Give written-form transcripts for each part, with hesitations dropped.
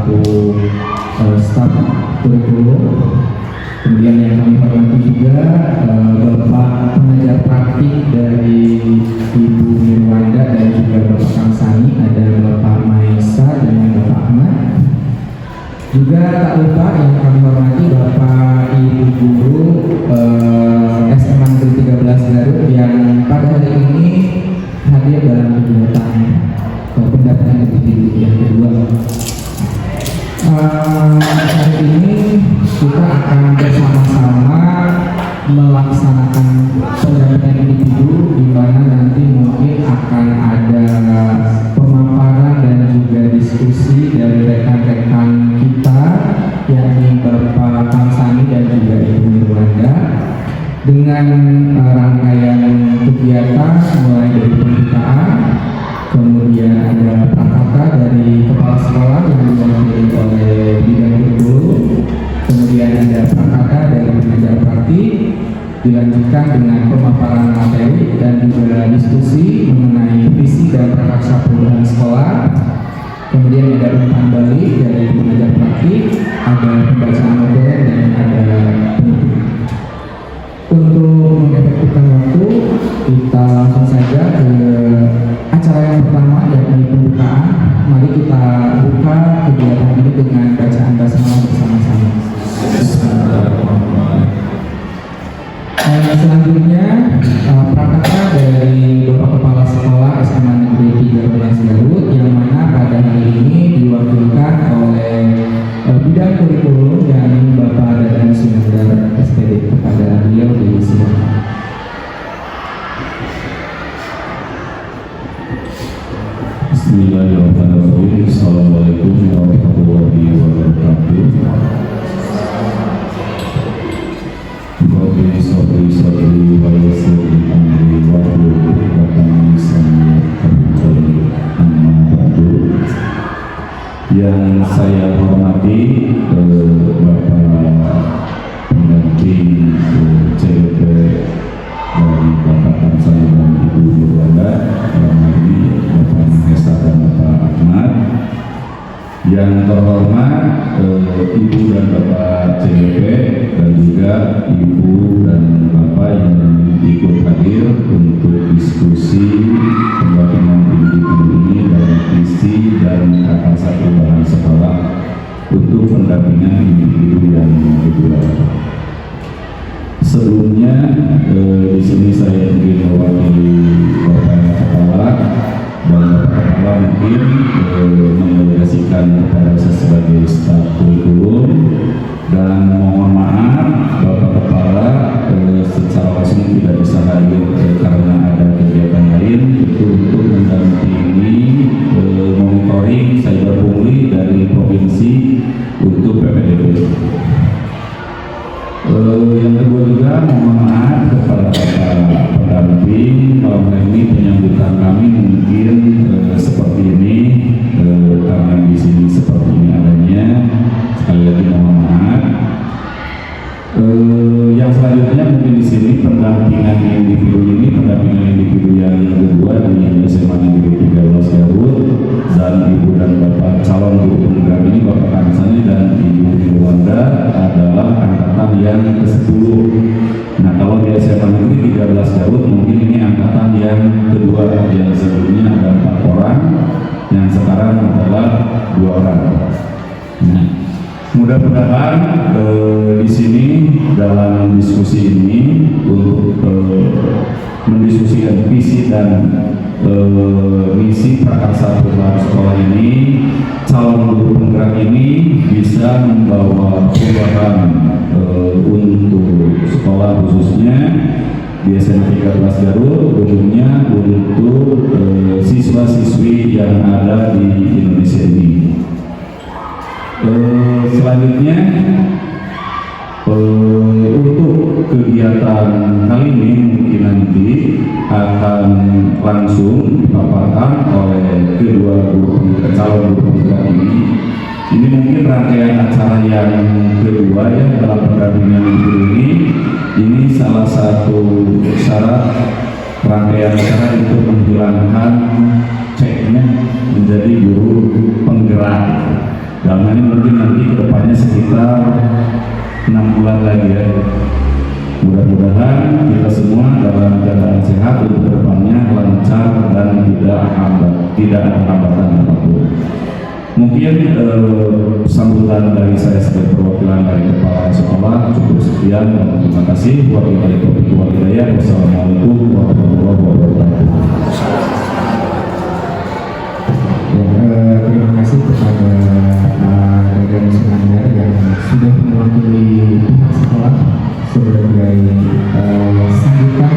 selaku staf kurikulum. Kemudian yang kami hormati juga Bapak pengajar praktik dari Ibu Mirwanda dan juga Bapak Kang Sani, ada Bapak Maesa dan Bapak Ahmad. Juga tak lupa yang kami hormati Bapak Ibu Guru SMA Negeri 13 Garut yang pada hari ini hadir dalam kegiatan pendataan individu yang kedua. Hari ini kita akan bersama-sama melaksanakan pendataan individu, di mana nanti mungkin akan ada pemaparan dan juga diskusi dari rekan-rekan kita, yakni Bapak Kang Sani dan juga Ibu Mirwanda, dengan rangkaian kegiatan mulai dari pembukaan, kemudian ada prakata dari kepala sekolah yang diwakili oleh bidang kurikulum, kemudian ada prakata dari pengajar praktik, dilanjutkan dengan pemaparan materi dan juga diskusi mengenai visi dan prakarsa perubahan sekolah. Kemudian ada umpan balik dari pengajar praktik, ada pembacaan model dan ada penutup. Untuk mengefektifkan waktu, kita langsung saja ke acara yang pertama, yakni pembukaan. Mari kita buka kegiatan ini dengan bacaan basmalah bersama-sama. Selanjutnya prakata dari Bapak Kepala Sekolah SMA Negeri 13 Garut, yang mana pada hari ini diwakilkan oleh bidang kurikulum dan Bapak Dadan Sunandar SPD. Kepada beliau disilakan. Bismillahirrahmanirrahim. Assalamualaikum warahmatullahi wabarakatuh. Rabbi sholli wa sallim amri wa yang saya hormati Bapak pendamping CLP dari Bapak Kang Sani dan Ibu Mirwanda, dalam hal ini Bapak Maesa dan Bapak Ahmad. Yang terhormat Ibu dan Bapak CLP dan juga Ibu dan Bapak yang ikut hadir untuk diskusi pendampingan pendidikan ini dalam visi dan prakarsa perubahan sekolah untuk pendampingan individu yang kedua. Sebelumnya di sini saya ingin mewakili Bapak Kepala dan Bapak Kepala mungkin mendelegasikan kepada saya sebagai staf kurikulum, dan mohon maaf Bapak Kepala secara langsung tidak bisa hadir karena ada kegiatan lain, itu untuk mendampingi monitoring cyberbully dari provinsi untuk PPDB. Yang kedua juga mohon maaf kepada Bapak pendamping, kalau ini penyambutan kami mungkin seperti ini karena di sini seperti ini adanya. Sekali lagi mohon maaf. Yang selanjutnya mungkin di sini pendampingan individu yang kedua di SMA Negeri 13 Garut, dan Ibu dan Bapak calon guru penggerak ini Bapak Kang Sani dan Ibu Mirwanda adalah angkatan yang ke-10. Nah, kalau di SMA Negeri 13 Garut mungkin ini angkatan yang kedua, yang sebelumnya ada 4 orang, yang sekarang adalah 2 orang. Nah, mudah-mudahan di sini dalam diskusi ini untuk mendiskusikan visi dan misi prakarsa perubahan sekolah ini, calon guru penggerak ini bisa membawa perubahan untuk sekolah khususnya di SMA 13 Garut, umumnya untuk siswa-siswi yang ada di Indonesia ini. Selanjutnya untuk kegiatan kali ini mungkin nanti akan langsung dipaparkan oleh kedua calon guru penggerak ini. Ini mungkin rangkaian acara yang kedua ya dalam pendampingan guru ini. Ini salah satu syarat rangkaian acara untuk menghilangkan ceknya menjadi guru penggerak. Dalam hal ini sekitar 6 bulan lagi ya. Mudah-mudahan kita semua dalam keadaan sehat untuk kedepannya lancar dan tidak ada hambatan apapun. Mungkin sambutan dari saya sebagai perwakilan dari kepala sekolah cukup sekian dan terima kasih. Wabillahi taufiq wal hidayah. Wassalamualaikum warahmatullahi wabarakatuh. Terima kasih kepada Dadan Iskandar yang sudah mewakili pihak sekolah sebagai sambutan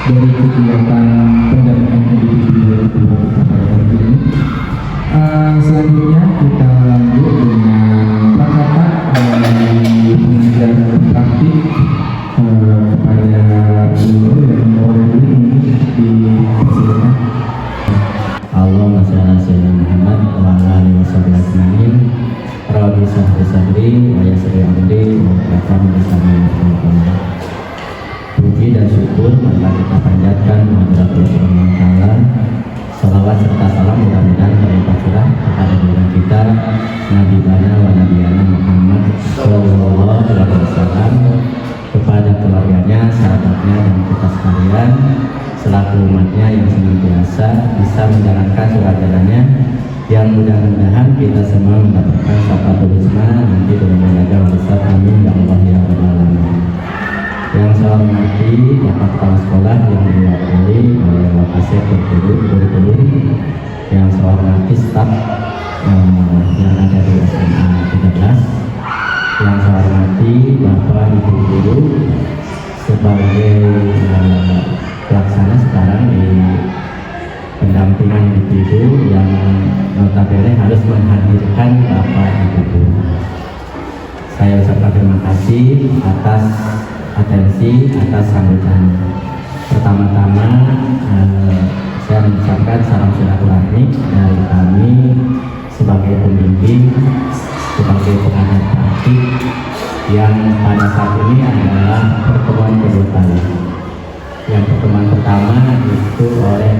dari kegiatan pendampingan individu pada hari ini. Selanjutnya kita lanjut dengan prakata dari pengajar praktik kepada guru yang mewakili ini dipersilakan. Allahumma shalli ala sayyidina Muhammad wa ala alihi washabihi ajmain. Rabbi shrah li sadri wa yassir li amri wahlul 'uqdatam min lisani yafqahu qawli. Puji dan syukur marilah kita panjatkan kehadirat Allah Subhanahu wa taala. Salawat serta salam mudah-mudahan berlimpah curah kepada junjungan kita Nabi Bana wa Nabiyana Muhammad sallallahu alaihi wasallam, kepada keluarganya, sahabatnya dan kita sekalian selaku umatnya yang senantiasa bisa menjalankan surat jalannya, yang mudah-mudahan kita semua mendapatkan syafaatul husna nanti dengan menjaga besar, amin ya Allah ya rabbal alamin. Yang saya hormati Bapak Kepala Sekolah yang diwakili oleh Bapak Sektor Guru, yang saya hormati staf yang ada di SMA 13, yang saya hormati Bapak Ibu Guru sebagai pelaksana sekarang di pendampingan individu yang notabene harus menghadirkan Bapak Ibu Guru. Saya ucapkan terima kasih atas atensi, atas sambutan. Pertama-tama saya mengucapkan salam silaturahmi dari kami sebagai pembimbing, sebagai pengajar praktik yang pada saat ini adalah pertemuan kedua kali. Yang pertemuan pertama itu oleh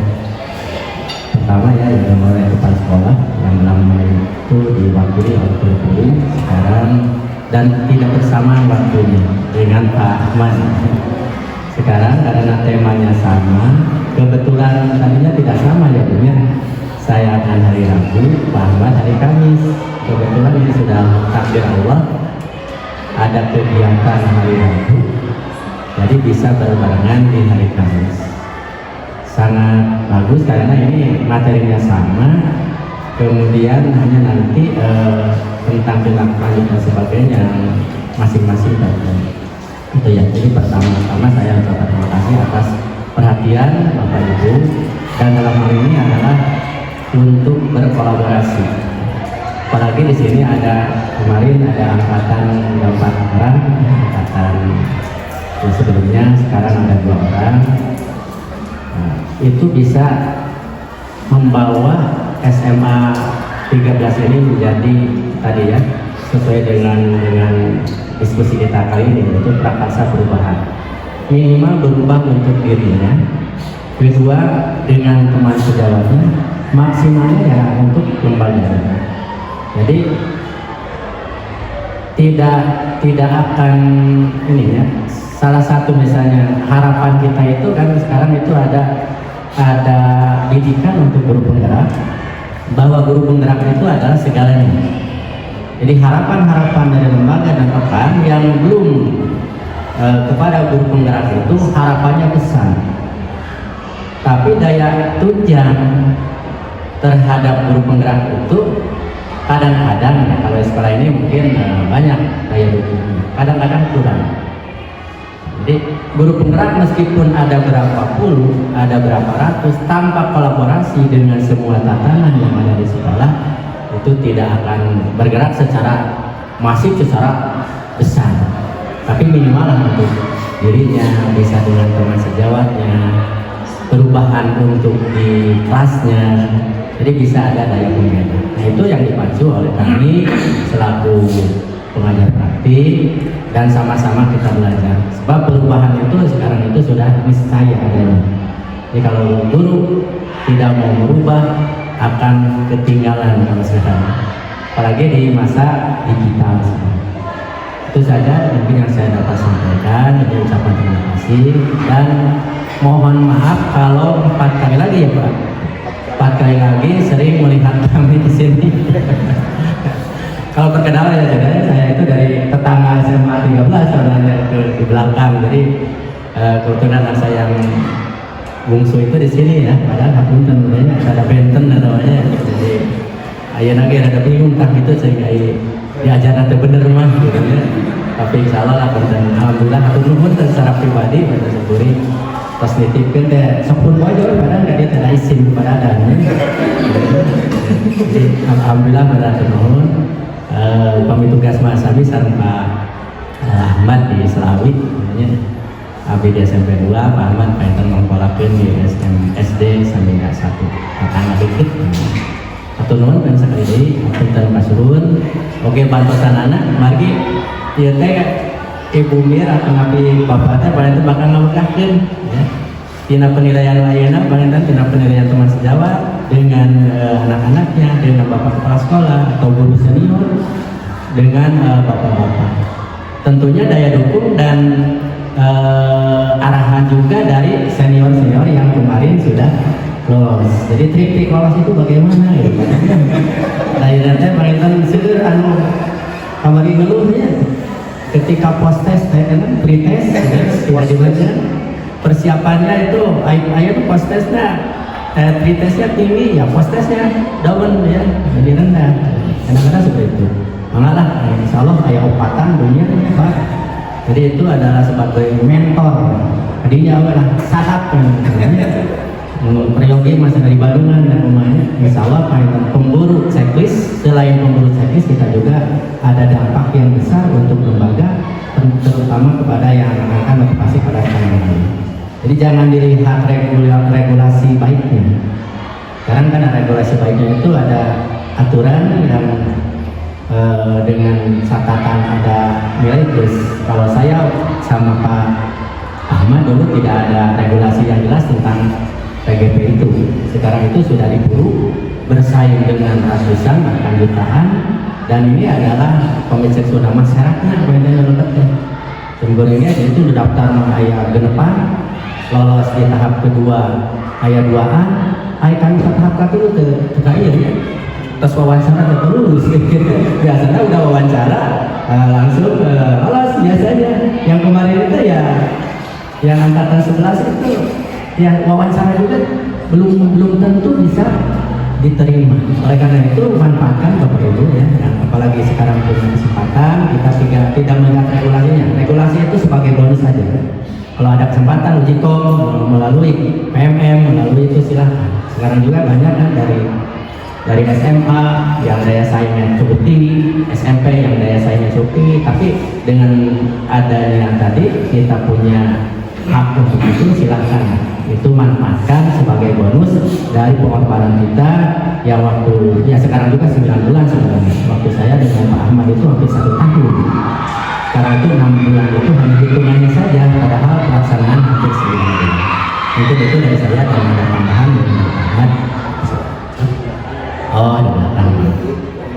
kepala sekolah, yang lama itu diwakili oleh guru sekarang, dan tidak bersamaan waktunya dengan Pak Ahmad. Sekarang karena temanya sama, kebetulan tadinya tidak sama ya punya. Saya akan hari Rabu, Pak Ahmad hari Kamis. Kebetulan ini sudah takdir Allah, ada kegiatan hari Rabu, jadi bisa berbarengan di hari Kamis. Sangat bagus karena ini materinya sama, kemudian hanya nanti tentang tindak lanjut dan sebagainya masing-masing itu ya. Jadi pertama-tama saya ucapkan terima kasih atas perhatian Bapak Ibu, dan dalam hal ini adalah untuk berkolaborasi. Apalagi di sini kemarin ada angkatan 4 orang, angkatan yang sebelumnya, sekarang ada 2 orang. Nah, itu bisa membawa SMA 13 ini menjadi tadi ya, sesuai dengan diskusi kita kali ini, yaitu prakarsa perubahan. Minimal berubah untuk dirinya, kedua dengan teman sejawatnya, maksimalnya ya untuk lembaga. Jadi tidak akan ini ya. Salah satu misalnya harapan kita itu kan sekarang itu ada didikan untuk guru penggerak, bahwa guru penggerak itu adalah segalanya. Jadi harapan-harapan dari lembaga dan rekan yang belum kepada guru penggerak itu harapannya besar, tapi daya tunjang terhadap guru penggerak itu kadang-kadang ya, kalau sekolah ini mungkin banyak daya dukungnya, kadang-kadang kurang. Jadi guru penggerak meskipun ada berapa puluh, ada berapa ratus, tanpa kolaborasi dengan semua tatanan yang ada di sekolah, itu tidak akan bergerak secara masif, secara besar. Tapi minimal untuk dirinya, bisa dengan teman sejawatnya, perubahan untuk di kelasnya, jadi bisa ada daya penggerak. Nah itu yang dipacu oleh kami selaku pengajar praktik, dan sama-sama kita belajar. Sebab perubahan itu sekarang itu sudah niscaya adanya. Jadi kalau guru tidak mau merubah, akan ketinggalan kalau sekarang. apalagi di masa digital sekarang. Itu saja mungkin yang saya dapat sampaikan. Jadi ucapan terima kasih dan mohon maaf kalau 4 kali lagi ya Pak, 4 kali lagi sering melihat kami di sini. Kalau perkenalan ya saya itu dari tetangga SMA 13 sebenarnya di belakang. Jadi kebetulan anak saya yang bungsu itu di sini ya, padahal hapunten namanya ada benten namanya. Jadi ayah lagi ada bingung tak gitu sehingga diajar nanti bener mah gitu ya. Tapi insya Allah lah dan alhamdulillah aku nuhun secara pribadi pada seburi pas nitipkan teh sepun wajar padahal nggak dia tidak izin kepada adanya. Jadi alhamdulillah pada nuhun kami tugas Mas Abi sareng Pak Ahmad di Selawi namanya. Abi di SMP 2, Pak Ahmad painter mengpolakeun di SD sampai nggak 1 kakak dikit. Atau nuhun kan sekali deui punten kasurun. Oke bantosan anak margi ieu teh Ibu Mir atau ngapi bapak teh paling bakal ngawekakeun ya. Tina penilaian layanan paling tina penilaian teman sejawat dengan anak-anaknya, dengan bapak kepala sekolah atau guru senior, dengan bapak-bapak. Tentunya daya dukung dan arahan juga dari senior-senior yang kemarin sudah lolos. Jadi trik-trik lolos itu bagaimana ya? Layanan teh paling seueur anu kamari ngeluhnya ketika post test pre-test tidak dibaca. Persiapannya itu ayo post testnya pre-testnya tinggi ya, post testnya down ya, lebih rendah. Kadang-kadang seperti itu. Malah insya Allah kayak opatan dunia Pak. Jadi itu adalah sebagai mentor. Tadinya adalah sahabat Priyogi masih dari Bandungan dan rumahnya. Insya Allah pemburu checklist. Selain pemburu checklist kita juga ada dampak yang besar untuk lembaga, terutama kepada yang akan motivasi pada kalangan. Jadi jangan dilihat regulasi baiknya. Sekarang kan regulasi baiknya itu ada aturan yang dengan catatan ada nilai plus. Kalau saya sama Pak Ahmad dulu tidak ada regulasi yang jelas tentang PGP itu. Sekarang itu sudah diburu, bersaing dengan ratusan bahkan jutaan, dan ini adalah komisi sudah masyarakat kemudian Sumbernya itu daftar ayat genepan, lolos di tahap kedua ayat 2A, ayat kami ke tahap kedua ke kaya ya. Terus wawancara terus biasanya udah wawancara langsung lolos biasanya. Yang kemarin itu ya yang angkatan 11 itu ya wawancara juga belum tentu bisa diterima. Oleh karena itu manfaatkan Bapak Ibu ya, apalagi sekarang punya kesempatan, kita tidak melihat regulasinya. Regulasi itu sebagai bonus saja. Kalau ada kesempatan uji kom melalui PMM, melalui itu silahkan. Sekarang juga banyak kan dari SMA yang daya saingnya cukup tinggi, SMP yang daya saingnya cukup tinggi, tapi dengan adanya tadi kita punya hak untuk itu, silahkan itu manfaatkan sebagai bonus dari pengorbanan kita yang waktu ya sekarang juga 9 bulan sebenarnya. Waktu saya dengan Pak Ahmad itu hampir 1 tahun. Sekarang itu 6 bulan itu hanya hitungannya saja, padahal pelaksanaan hampir 9 bulan. Itu dari saya dan ada tambahan dari Pak Ahmad. Oh, di belakang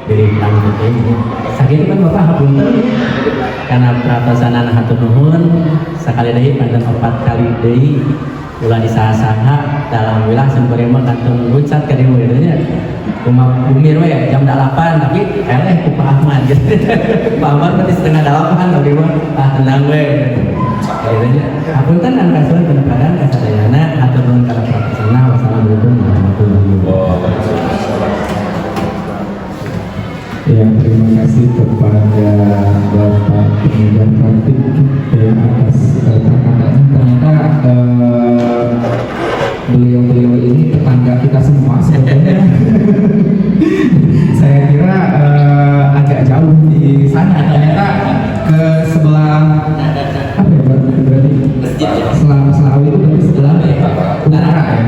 dari belakang ini. Sakit kan Bapak hapunten karena peratasan hatur nuhun sekali deui panten 4 kali deui ulah disaha-saha dalam wilayah sumberema kantong luncat ka dieu nya. Rumah Umir we jam 8 tapi eleh ku Pak Ahmad. Pak Ahmad berarti setengah 8 tapi mah tenang we. Akhirnya hapunten dan kasuhan penekanan kasadayana hatur nuhun kana pratasana. Wassalamualaikum warahmatullahi wabarakatuh. Ya, terima kasih kepada Bapak Pengajar Praktik atas kata-katanya. Ternyata beliau-beliau ini tetangga kita semua sebetulnya. Saya kira agak jauh di sana, ternyata ke sebelah apa ya berarti Selawi itu berarti sebelah utara ya.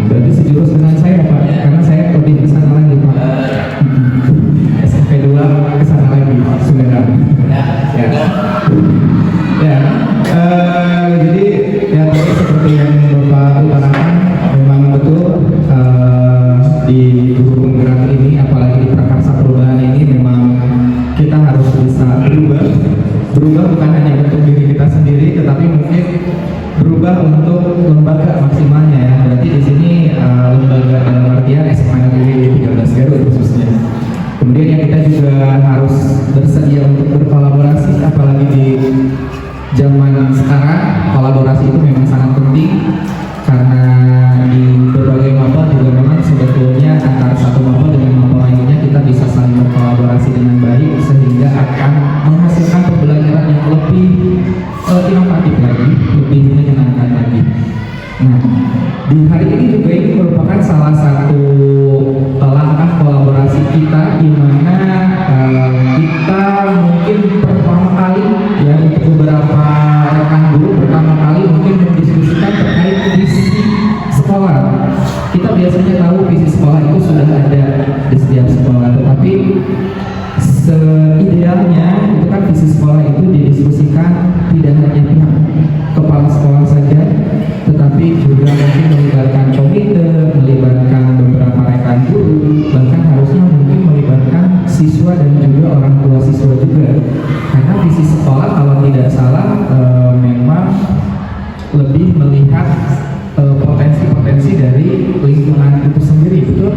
Berarti sejurus dengan saya Pak, karena saya lebih ke sana lagi Pak. SMP 2 ke sana lagi Sumedang. Jadi ya seperti yang Bapak utarakan memang betul di guru penggerak ini, apalagi di prakarsa perubahan ini bisa berubah bukan hanya untuk diri kita sendiri, tetapi mungkin berubah untuk lembaga maksimalnya ya. Berarti di sini lembaga dalam artian SMA Negeri 13 Garut khususnya. Kemudian yang kita juga harus bersedia untuk berkolaborasi, apalagi di zaman sekarang kolaborasi itu memang sangat penting, karena di berbagai mapel juga memang sebetulnya antara satu mapel dengan mapel lainnya kita bisa saling berkolaborasi dengan baik, sehingga akan menghasilkan pembelajaran yang lebih inovatif lagi, lebih menyenangkan lagi. Nah, di hari ini juga ini merupakan salah satu langkah kolaborasi kita, di mana kita mungkin pertama kali ya, untuk beberapa rekan guru pertama kali mungkin mendiskusikan terkait visi sekolah. Kita biasanya tahu visi sekolah itu sudah ada di setiap sekolah, tetapi seidealnya itu kan visi sekolah itu didiskusikan tidak hanya pihak kepala sekolah saja, tetapi juga mungkin melibatkan komite, melibatkan beberapa rekan guru, bahkan harusnya mungkin melibatkan siswa dan juga orang tua siswa juga, karena visi sekolah kalau tidak salah memang lebih melihat potensi-potensi dari lingkungan itu sendiri, betul?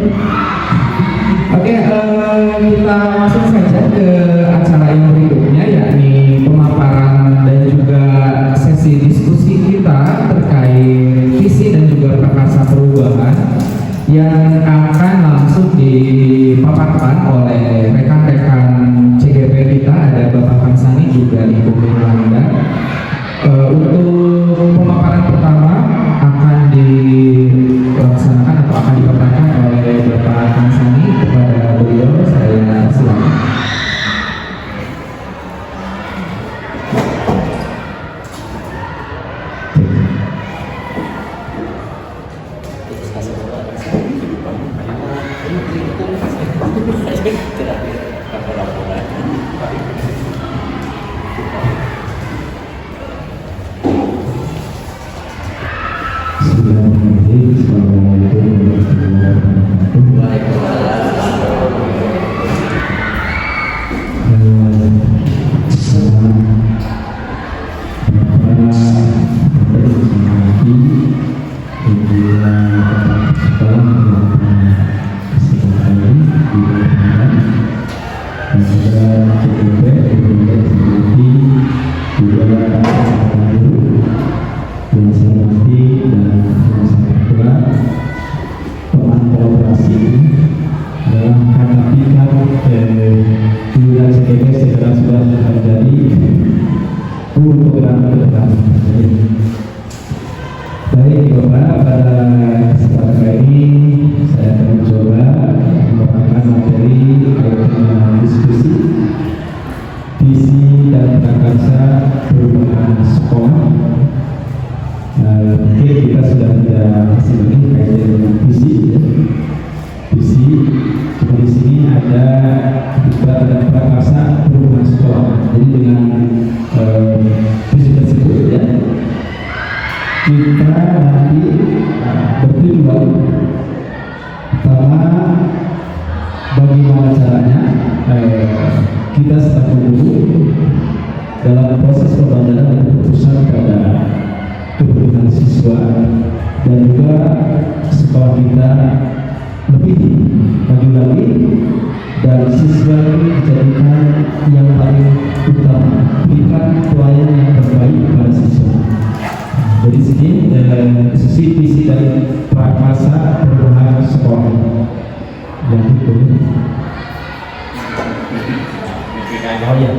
Oke, kita masuk saja ke acara yang berikutnya, yakni pemaparan dan juga sesi diskusi kita terkait visi dan juga prakarsa perubahan yang akan langsung dipaparkan oleh rekan-rekan CGP kita. Ada Bapak Kansani juga Ibu Mirlanda. Untuk pemaparan pertama akan dilaksanakan atau akan dipaparkan oleh Bapak Kansani. Kepada beliau saya silakan. Baik Bapak, pada kesempatan kali ini saya akan mencoba membawakan materi dengan diskusi visi dan prakarsa perubahan sekolah. Mungkin kita sudah tidak asing lagi kaitan dengan visi. Visi, cuma di sini ada prakarsa perubahan sekolah. Jadi dengan visi tersebut ya, kita nanti bertujuan pertama bagaimana caranya kita sebagai guru dalam proses pembelajaran dan keputusan pada kebutuhan siswa, dan juga sekolah kita lebih maju lagi dan siswa ini dijadikan yang paling utama, berikan pelayanan yang terbaik kepada siswa. Jadi sini sisi visi dari prakarsa perubahan sekolah yang itu. Oh ya.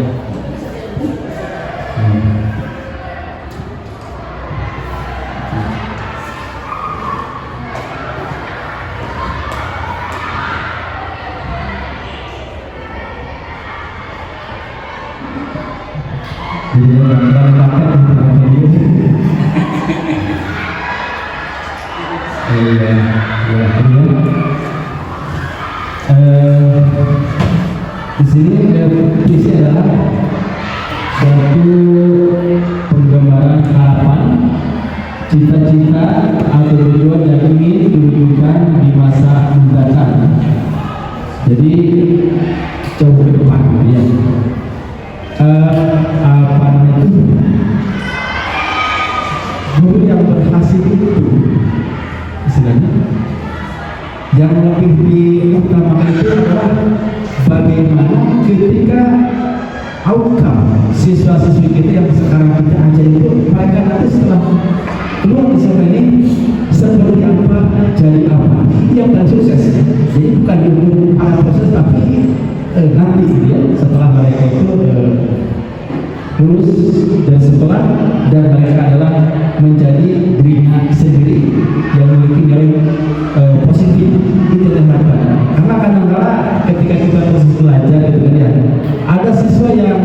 Di sini visi adalah suatu penggambaran harapan, cita-cita atau tujuan yang ingin diwujudkan di masa mendatang. Jadi jauh ke depan ya. Yang lebih diutamakan itu adalah bagaimana ketika outcome siswa-siswi kita yang sekarang kita ajar itu, mereka nanti setelah keluar di sekolah ini seperti apa, jadi apa, itu yang paling sukses. Jadi bukan untuk para proses, tapi nanti ya, setelah mereka itu lulus dan setelah, dan mereka adalah menjadi dirinya sendiri yang memiliki nilai positif. Itu yang harapan. Karena kadang-kadang ketika kita proses belajar gitu kan ya, ada siswa yang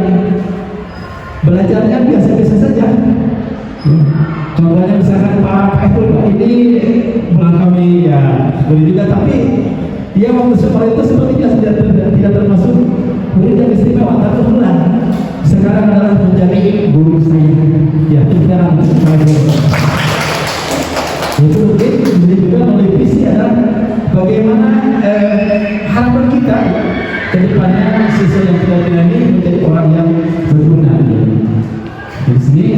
belajarnya biasa-biasa saja. Contohnya misalkan Pak Eko ini bulan kami ya boleh juga, tapi dia waktu sekolah itu seperti biasa, tidak termasuk murid yang istimewa, tapi bulan sekarang adalah menjadi guru saya. Ya, kita itu mungkin menjadi juga melalui visi adalah bagaimana harapan kita ke depannya siswa yang kita pilih ini menjadi orang yang berguna. Di sini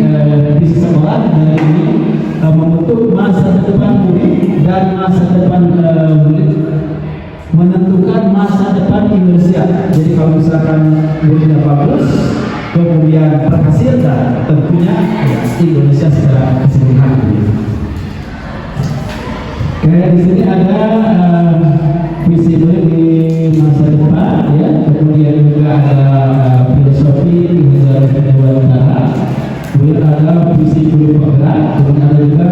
visi sekolah dari ini membentuk masa depan murid dan masa depan murid, menentukan masa depan Indonesia. Jadi kalau misalkan muridnya bagus, kemudian berhasil, dan tentunya ya, Indonesia secara keseluruhan. Kayak di sini ada visi murid di masa depan, ya. Kemudian juga ada filosofi hingga kedua cara. Kemudian ada visi guru penggerak, kemudian ada juga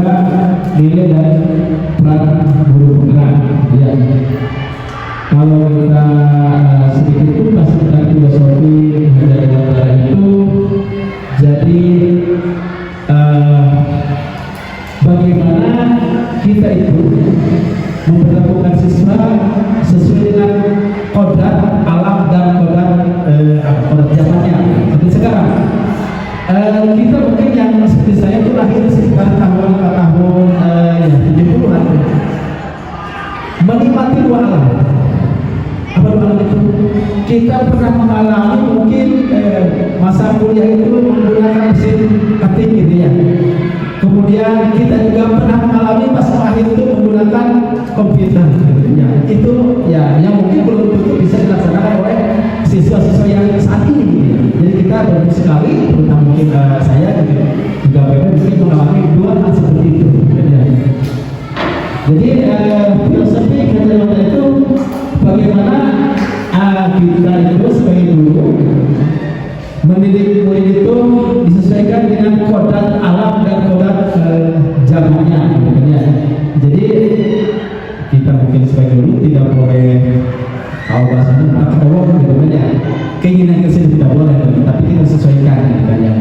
nilai dan peran guru penggerak. Ya. Kalau kita sedikit kupas tentang filosofi hingga kedua cara itu, jadi bagaimana kita itu memperlakukan siswa sesuai dengan kodrat alam dan kodrat zamannya. Seperti sekarang kita mungkin yang seperti saya itu lahir sekitar tahun 70-an, menikmati dua alam. Apa dua alam itu? Kita pernah mengalami mungkin masa kuliah itu menggunakan mesin ketik gitu ya. Kemudian kita juga pernah mengalami pas akhir itu menggunakan komputer. Ya, itu ya yang mungkin belum tentu bisa dilaksanakan oleh siswa-siswa yang saat ini. Ya. Jadi kita baru sekali, terutama mungkin saya juga mungkin mengalami dua hal seperti itu. Ya. Jadi filosofi kata itu bagaimana kita itu sebagai guru mendidik murid itu disesuaikan dengan kodrat alam dan kodrat zamannya, gitu ya. Jadi kita mungkin sebagai guru tidak boleh tahu bahasanya tak tolong, gitu ya. Keinginan kesini tidak boleh, tapi kita sesuaikan, gitu ya.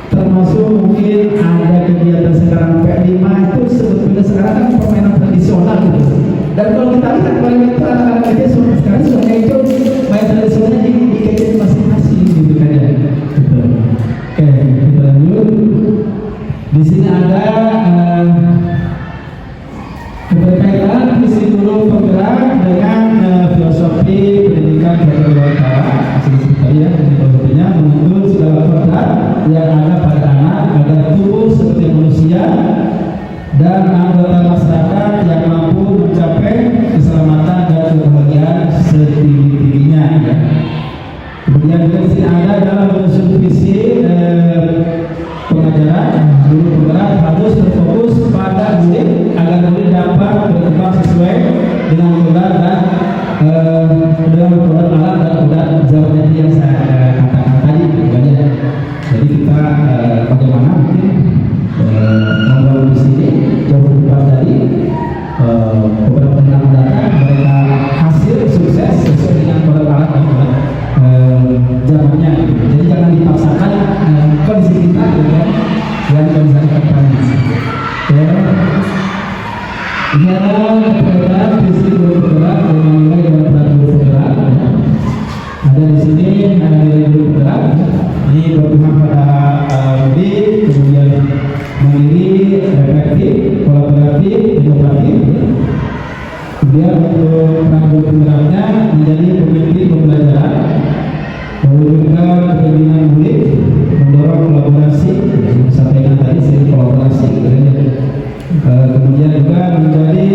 Termasuk mungkin ada kegiatan sekarang P5 itu sebetulnya sekarang kan permainan tradisional gitu. Dan kalau kita lihat permainan itu anak-anak kita sekarang sudah itu main tradisionalnya di gadget masing-masing gitu kan ya. Gitu. Oke, kita lanjut. Di sini ada keterkaitan visi guru penggerak dengan filosofi pendidikan berkeluarga. Tadi ya, filosofinya menuntun segala kodrat yang ada pada anak agar tumbuh seperti manusia dan anggota masyarakat yang mampu mencapai keselamatan dan kebahagiaan setinggi-tingginya. Ya. Kemudian di sini ada dalam menyusun visi pengajaran, guru penggerak harus berfokus pada murid agar murid dapat berkembang sesuai dengan kodrat dan dengan kodrat alam dan kodrat zaman yang saya katakan tadi. Jadi kita bagaimana mungkin membangun di sini jauh lebih tadi beberapa tahun datang mereka hasil sukses sesuai dengan kodrat alam dan kodrat zamannya. Jadi jangan dipaksakan kondisi kita yang bisa dikatakan. Ini adalah perbedaan visi guru penggerak dengan nilai dan peran guru penggerak. Ada di sini nilai guru penggerak. Ini berpihak pada murid, kemudian mandiri, reflektif, kolaboratif, inovatif. Kemudian untuk peran guru penggeraknya menjadi pemimpin pembelajaran, mewujudkan kepentingan murid, mendorong kolaborasi, disampaikan tadi sering kolaborasi. Kemudian juga menjadi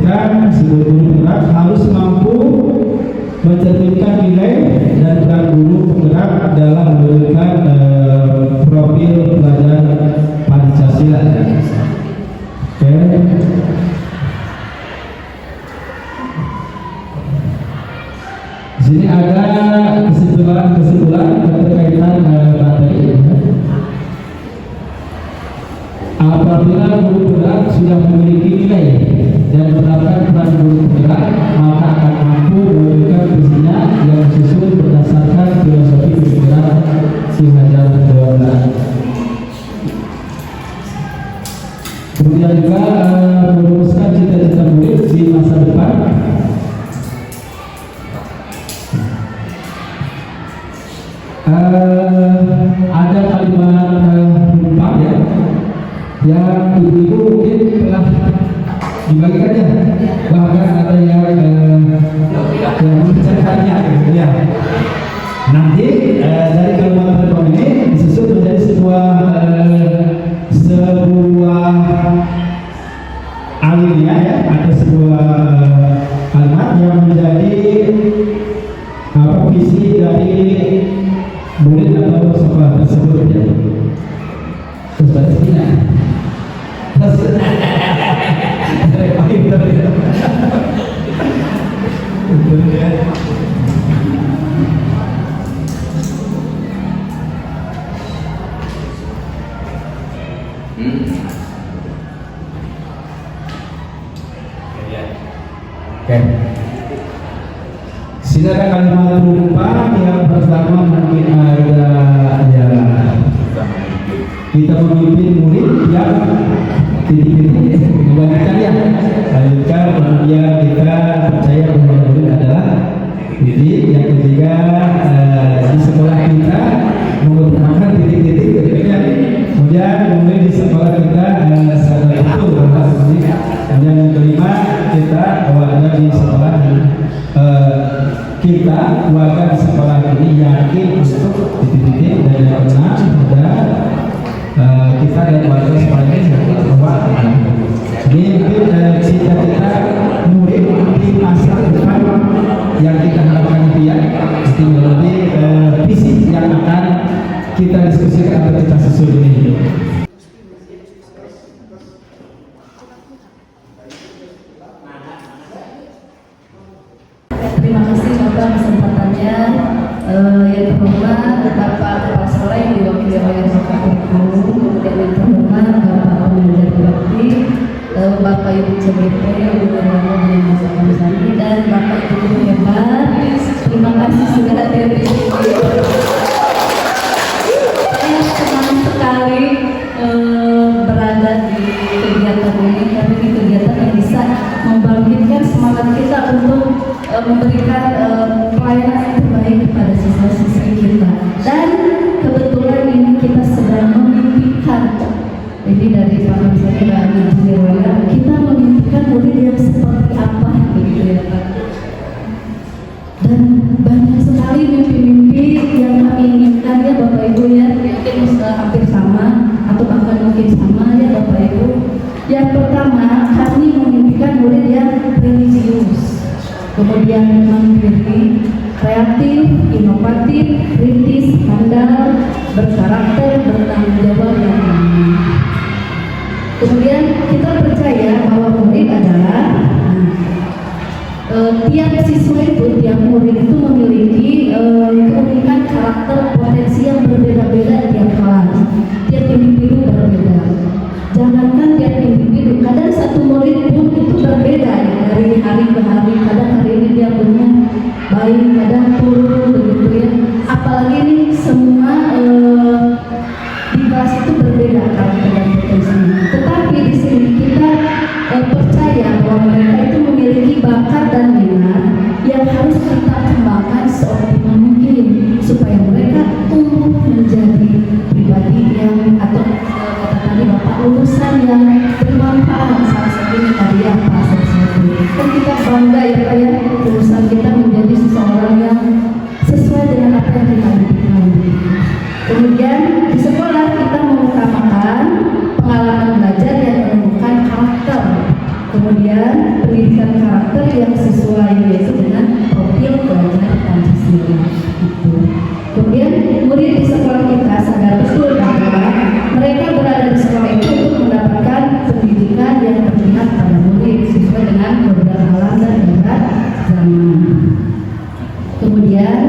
dipastikan si guru penggerak harus mampu mencerminkan nilai dan peran guru penggerak dalam memberikan profil pelajaran Pancasila. Oke. Di sini ada kesimpulan berkaitan materi. Apabila guru penggerak sudah memiliki nilai dan menerapkan peran guru penggerak, maka akan mampu memberikan visinya yang disusun berdasarkan filosofi pemikiran Ki Hajar Dewantara. Kemudian juga merumuskan cita-cita murid di masa depan. Ada kalimat rumpah ya, yang ibu-ibu mungkin telah dibagikannya, bahkan ada yang menceritakannya ya. Nanti dari kalimat rumpah ini disusun menjadi sebuah alinea ya, atau sebuah kalimat yang menjadi visi dari murid atau sekolah tersebut ya. Terus balasnya Oke. Sini ada kalimat rumpah yang pertama mungkin ada ya, kita memimpin murid yang titik-titik membagikan ya. Lanjutkan kemudian kita percaya bahwa murid adalah titik. Yang ketiga di sekolah kita menggunakan titik-titik berikutnya. Kemudian murid di sekolah kita sadar betul bahwa kemudian yang kelima kita warga di sekolah kita warga di sekolah ini yakin untuk titik-titik dan yang keenam dan kita dan warga sekolah ini bahwa ini mungkin cita-cita murid di masa depan yang kita harapkan itu ya, lebih visi yang akan kita diskusikan atau kita susun ini. Terima kasih Bapak kesempatannya. Yang terhormat Bapak Kepala Sekolah yang diwakili oleh Bapak Guru, kemudian yang terhormat Bapak Pengajar Bakti, Bapak Ibu CBP, Ibu Guru Masa Kamsani, dan Bapak Ibu Guru hebat. Terima kasih sudah hadir di sini. Saya senang sekali berada di kegiatan ini karena ini kegiatan yang bisa membangkitkan semangat kita untuk memberikan pelayanan yang terbaik kepada siswa-siswi kita. Dan kebetulan ini kita sedang memimpikan, jadi dari Pak Misalnya dan Insinyur kita memimpikan murid yang seperti apa begitu ya Pak. Dan banyak sekali mimpi-mimpi yang kami inginkan ya Bapak Ibu ya, mungkin hampir sama atau bahkan mungkin sama ya Bapak Ibu. Yang pertama, kami memimpikan murid yang religius, kemudian mandiri, kreatif, inovatif, kritis, handal, berkarakter, bertanggung jawab yang tinggi. Kemudian kita percaya bahwa murid adalah tiap siswa itu, tiap murid itu memiliki keunikan karakter potensi yang berbeda-beda tiap kelas, tiap individu berbeda. Jangankan tiap individu, kadang satu murid pun itu berbeda ya, dari hari ke hari. Kadang hari ini dia punya baik, kadang turun begitu ya. Apalagi ini semua di kelas itu berbeda karakter dan potensinya. Tetapi di sini kita percaya bahwa mereka itu memiliki bakat dan minat yang harus kita kembangkan seoptimal mungkin supaya mereka tumbuh menjadi pribadi yang atau kata tadi Bapak lulusan yang bermanfaat. Salah satunya tadi ya Pak sesuatu. Dan kita bangga ya Pak ya, lulusan kita menjadi seseorang yang sesuai dengan apa yang kita impikan. Kemudian di sekolah kita mengutamakan pengalaman belajar yang menemukan karakter, kemudian pendidikan murid. Gitu. Kemudian murid di sekolah kita sadar betul bahwa mereka berada di sekolah itu untuk mendapatkan pendidikan yang berpihak pada murid sesuai dengan beberapa alam dan berat zaman. Kemudian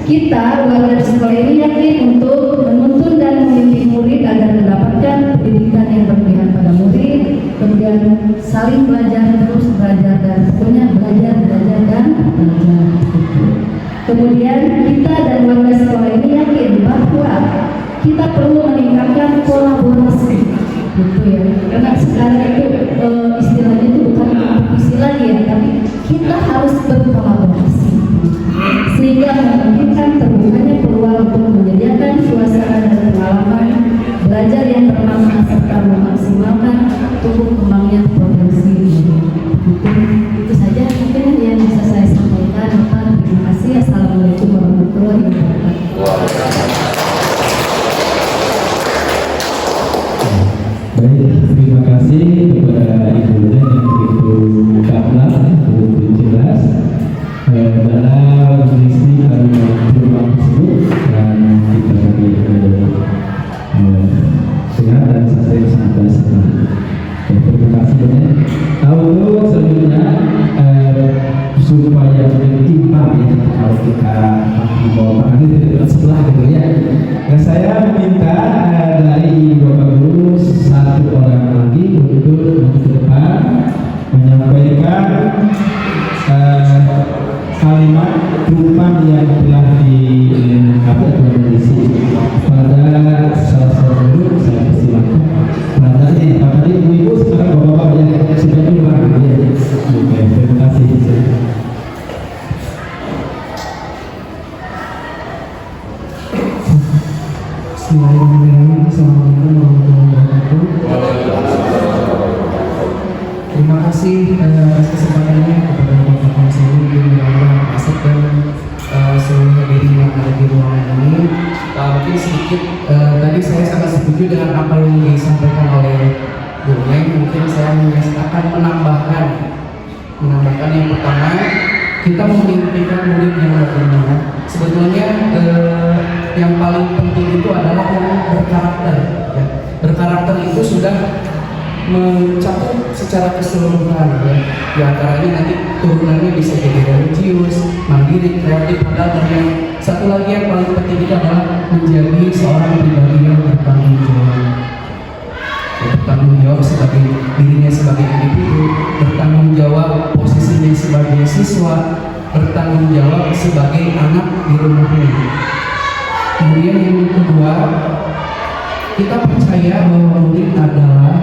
kita warga di sekolah ini yakin untuk menuntun dan membimbing murid agar mendapatkan pendidikan yang berpihak pada murid, kemudian saling belajar, terus belajar, dan pokoknya belajar dan belajar. Kemudian kita dan warga sekolah ini yakin bahwa kita perlu meningkatkan kolaborasi, gitu ya. Karena sekarang itu istilahnya itu bukan kompetisi lagi ya, tapi kita harus berkolaborasi sehingga memungkinkan terbukanya peluang untuk menyediakan suasana dan pengalaman belajar yang bermanfaat serta memaksimalkan tumbuh kembangnya potensi. Itu saja mungkin yang bisa saya sampaikan. Terima kasih. Assalamualaikum warahmatullahi wabarakatuh. Baik, terima kasih kepada Ibu Len yang begitu gamblang, begitu jelas dalam mengisi kalimat berulang tersebut, dan kita bagi sehat dan sangat baik sekali. Terima kasih banyak. Untuk selanjutnya supaya menjadi imam ya, kalau kita membawa tangan itu sebelah gitu ya. Nah, saya meminta dari Bapak Guru satu orang lagi untuk ke depan menyampaikan kalimat perumpamaan yang telah dilengkapi atau diisi pada salah satu guru. Saya persilakan pada tadi ibu-ibu, sekarang bapak-bapak yang sudah keluar ya. Oke, terima kasih. Bismillahirrahmanirrahim. Assalamualaikum warahmatullahi wabarakatuh. Terima kasih atas kesempatannya kepada Bapak Konselor Ibu Nurullah Asep dan seluruh hadirin yang ada di ruangan ini. Mungkin sedikit tadi saya sangat setuju dengan apa yang disampaikan oleh Bu Neng. Mungkin saya akan menambahkan yang pertama, kita memimpikan murid yang bagaimana. Sebetulnya yang paling penting itu adalah yang berkarakter. Ya. Berkarakter itu sudah mencakup secara keseluruhan ya. Di antaranya nanti turunannya bisa jadi religius, mandiri, kreatif, dan yang satu lagi yang paling penting itu adalah menjadi seorang pribadi yang bertanggung jawab. Bertanggung jawab sebagai dirinya sebagai individu, bertanggung jawab posisinya sebagai siswa, bertanggung jawab sebagai anak di rumahnya. Kemudian yang kedua, kita percaya bahwa murid adalah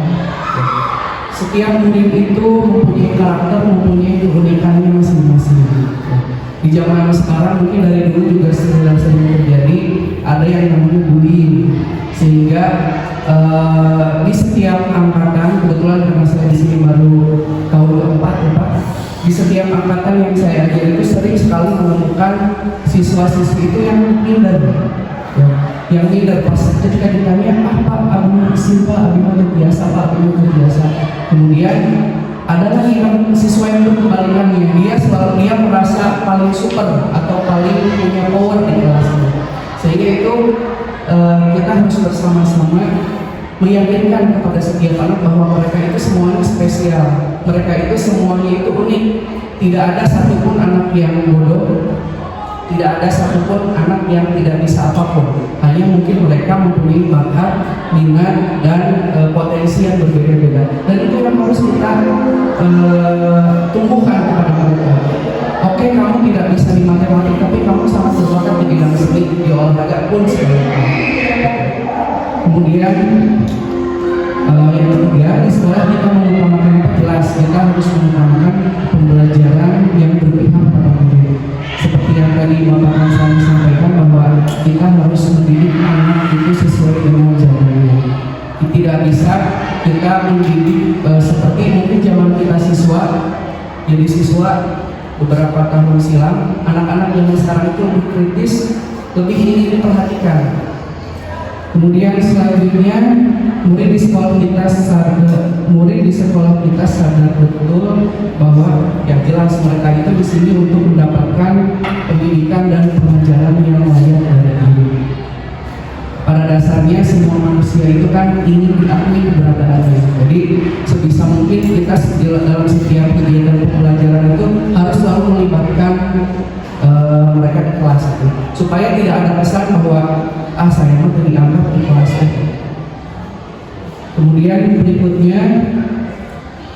setiap murid itu mempunyai karakter, mempunyai keunikannya masing-masing. Di zaman sekarang mungkin dari dulu juga sering terjadi ada yang namanya bullying, sehingga di setiap angkatan, kebetulan karena saya di sini baru tahun keempat, di setiap angkatan yang saya ajari itu sering sekali menemukan siswa-siswi itu yang minder, ya, yang minder pas ketika ditanya apa abang siswa, abang biasa, Pak, abang biasa. Kemudian ada lagi yang siswa yang berkebalikannya, dia merasa paling super atau paling punya power di kelasnya. Sehingga itu kita harus bersama-sama meyakinkan kepada setiap anak bahwa mereka itu semuanya spesial, mereka itu semuanya itu unik. Tidak ada satupun anak yang bodoh, tidak ada satupun anak yang tidak bisa apapun. Hanya mungkin mereka mempunyai bakat, minat, dan potensi yang berbeda-beda. Dan itu yang harus kita tumbuhkan kepada mereka. Oke, kamu tidak bisa di matematik, tapi kamu sangat berbakat di bidang seni, di olahraga pun sebaliknya. Kemudian yang ketiga, di sekolah kita mengutamakan kelas, kita harus mengutamakan pembelajaran yang berpihak pada murid. Seperti yang tadi Bapak Hasan sampaikan bahwa kita harus mendidik anak itu sesuai dengan zamannya. Tidak bisa kita mendidik seperti mungkin zaman kita siswa, jadi siswa beberapa tahun silam, anak-anak yang sekarang itu lebih kritis, lebih ingin diperhatikan. Kemudian selanjutnya murid di sekolah kita sadar betul bahwa yang jelas mereka itu di sini untuk mendapatkan pendidikan dan biasanya semua manusia itu kan ingin diakui keberadaannya. Jadi sebisa mungkin kita dalam setiap kegiatan pembelajaran itu harus selalu melibatkan mereka di kelas itu, supaya tidak ada kesan bahwa saya mau dianggap di kelas itu. Kemudian berikutnya,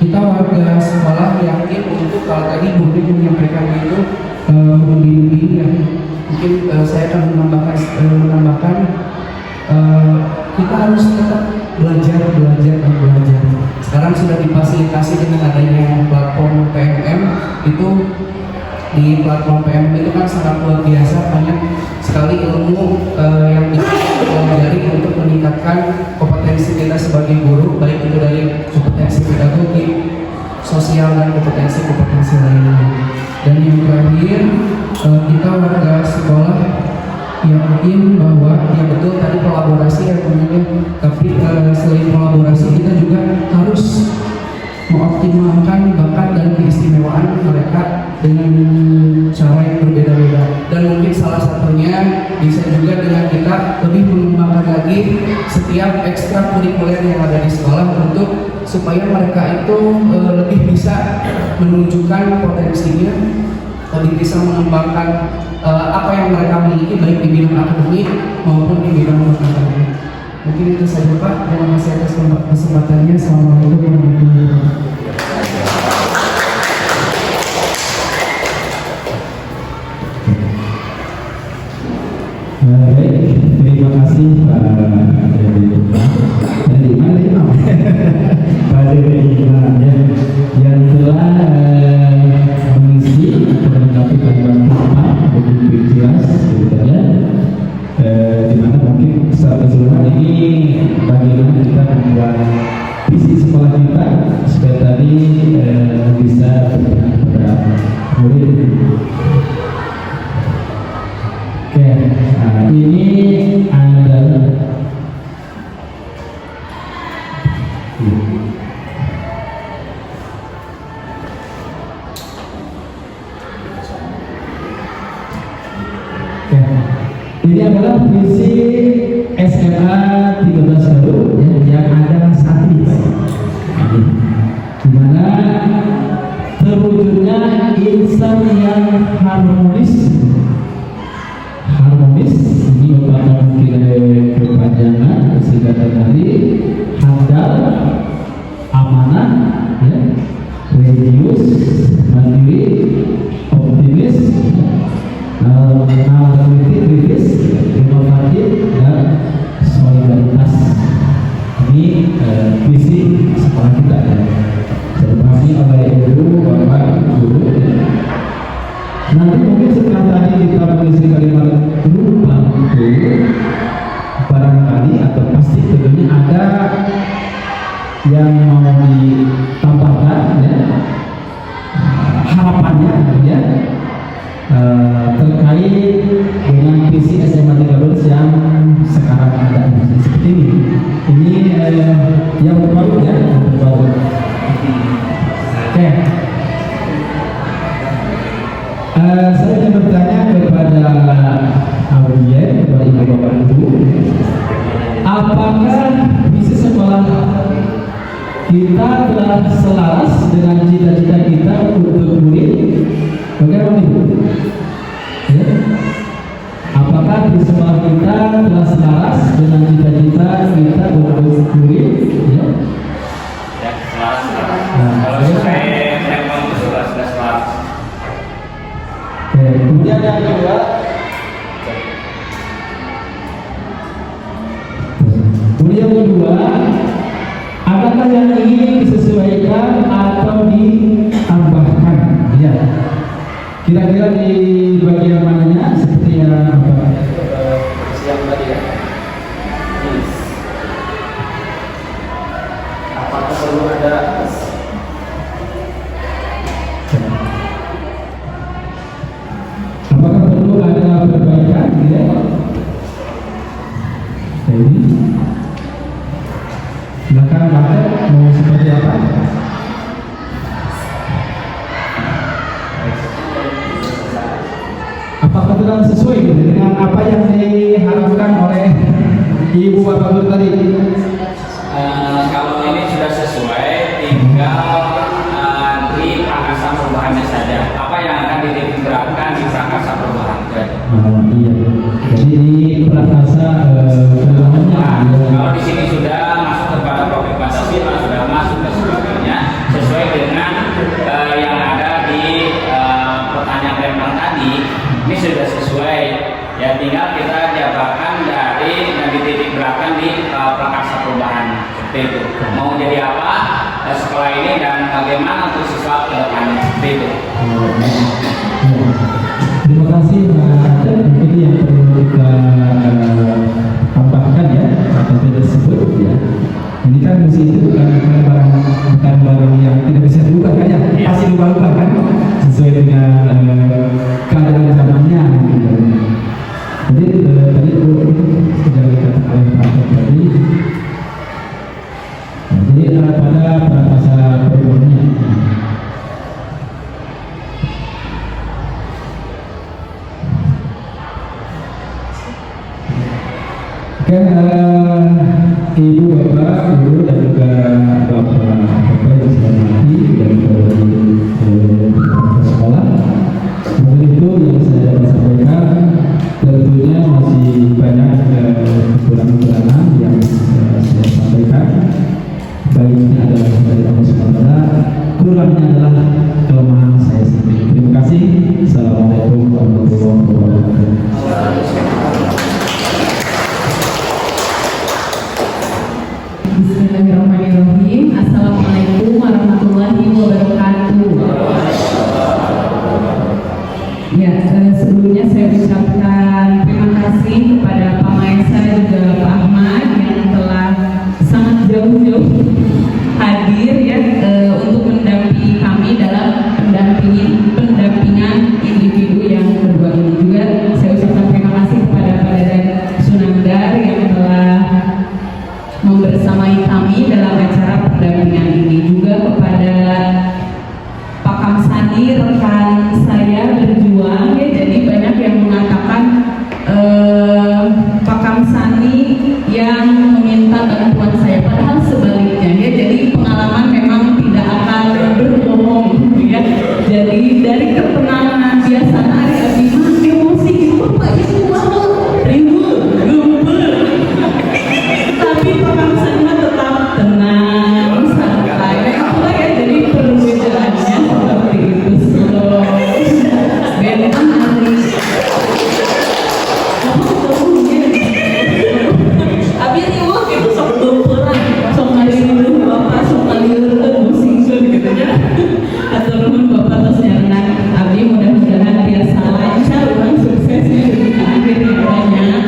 kita warga sekolah yakin untuk kalau tadi Bu Dik menyampaikan itu membimbing ya. Mungkin saya akan menambahkan kita harus tetap belajar. Sekarang sudah difasilitasi dengan adanya platform PMM itu. Di platform PMM itu kan sangat luar biasa, banyak sekali ilmu yang dipelajari untuk meningkatkan kompetensi kita sebagai guru, baik itu dari kompetensi pedagogi, sosial, dan kompetensi lainnya. Dan yang terakhir, kita warga sekolah yakin bahwa ya betul tadi kolaborasi ya teman-teman, tapi selain kolaborasi kita juga harus mengoptimalkan bakat dan keistimewaan mereka dengan cara yang berbeda-beda. Dan mungkin salah satunya bisa juga dengan kita lebih mengembangkan lagi setiap ekstrakurikuler yang ada di sekolah untuk supaya mereka itu lebih bisa menunjukkan potensinya, lebih bisa mengembangkan apa yang mereka miliki baik di bidang akademik maupun di bidang non-akademik. Mungkin itu saja Pak. Terima kasih atas kesempatannya. Assalamualaikum warahmatullahi wabarakatuh. Baik, terima kasih Pak yang telah mengisi atau menanggapi kalimat lebih jelas ceritanya, di mana mungkin secara keseluruhan ini bagaimana kita membuat visi sekolah kita supaya tadi bisa berperan kepada murid. Oke, ini adalah ini adalah visi SMA 13 Garut yang ada saat ini, di mana terwujudnya insan yang harmonis. Ini merupakan kepanjangan singkatan dari handal, amanah, ya, religius, mandiri, optimis, kritis, inovatif, dan solidaritas. Ini visi sekolah kita ya. Terpasnya oleh ibu, bapak, guru. Nanti mungkin setelah tadi kita mengisi kalimat lupa itu barangkali atau pasti tentunya ada yang mau ditambahkan ya, harapannya ya, terkait dengan visi SMA 13 yang sekarang ada seperti ini. Ini yang terbaru ya, yang terbaru. Oke. Saya ingin bertanya kepada audiens, kepada ibu bapak guru, apakah visi sekolah kita telah selaras dengan cita-cita kita untuk murid? Bagaimana ibu? Ya? Apakah visi sekolah kita telah selaras dengan cita-cita kita untuk murid? Ya, selaras. Kalau saya memang sudah selaras. Kemudian yang kedua, adakah yang ingin disesuaikan atau ditambahkan? Ya, kira-kira di bagian mananya seperti yang apa? Siang tadi ya. Apakah perlu ada perbaikan ya? Jadi silakan Bapak mau seperti apa? Apakah telah sesuai dengan apa yang diharapkan oleh Ibu Bapak Guru tadi. Kalau ini sudah sesuai, tinggal di prakarsa perubahannya saja. Apa yang akan diterapkan di prakarsa perubahan? Iya. Jadi di prakarsa Kalau di sini sudah masuk kepada topik Pancasila, sudah masuk ke sebagainya, sesuai dengan yang ada di pertanyaan rempang tadi, ini sudah sesuai. Ya tinggal kita jabarkan dari dan dititik beratkan di prakarsa perubahan seperti itu. Mau jadi apa sekolah ini dan bagaimana untuk siswa ke depannya seperti itu. Terima kasih Pak Acep. Ini yang perlu kita tambahkan ya atau tidak sebut ya. Ini kan musik itu bukan barang yang tidak bisa diubah kan ya, pasti diubah kan sesuai dengan keadaan zamannya. Gitu. Jadi tadi sudah dikatakan oleh Pak Acep tadi. Jadi pada prakarsa perubahannya. Ibu Bapak Guru dan juga Bapak yang sudah mati dan dari sekolah. Mungkin itu yang saya dapat sampaikan. Tentunya masih banyak kekurangan-kekurangan yang saya sampaikan. Baiknya adalah dari Allah SWT, kurangnya adalah kelemahan saya sendiri. Terima kasih. Assalamualaikum warahmatullahi wabarakatuh. Bismillahirrahmanirrahim. Assalamualaikum warahmatullahi wabarakatuh. Ya, sebelumnya saya ucapkan terima kasih kepada Pak Maesa dan juga Pak Ahmad yang telah sangat jauh-jauh hadir ya untuk mendampingi kami dalam pendampingan individu yang kedua ini. Juga saya ucapkan terima kasih kepada Pak Dadan Sunandar yang telah membersamai kami dalam acara pendampingan ini, juga kepada Pak Kamsani rekan saya berjuang ya. Jadi banyak yang mengatakan Pak Kamsani yang meminta bantuan saya, padahal sebaliknya ya. Jadi pengalaman memang tidak akan berbohong ya. Jadi dari ketenangan biasa hari Abimah emosi Bapak Ibu mau ribut gumpul tapi Pak Kamsani tetap tenang santai. Itulah ya, jadi perbedaannya seperti itu. Bentang hari abis itu itu sok gemperan, sok ngaliur Bapak, sok ngaliur musingkeun gitu ya. Aturun Bapak tos nyarana abdi mudah-mudahan biasa lancar urang sukses ya di akhirnya banyak.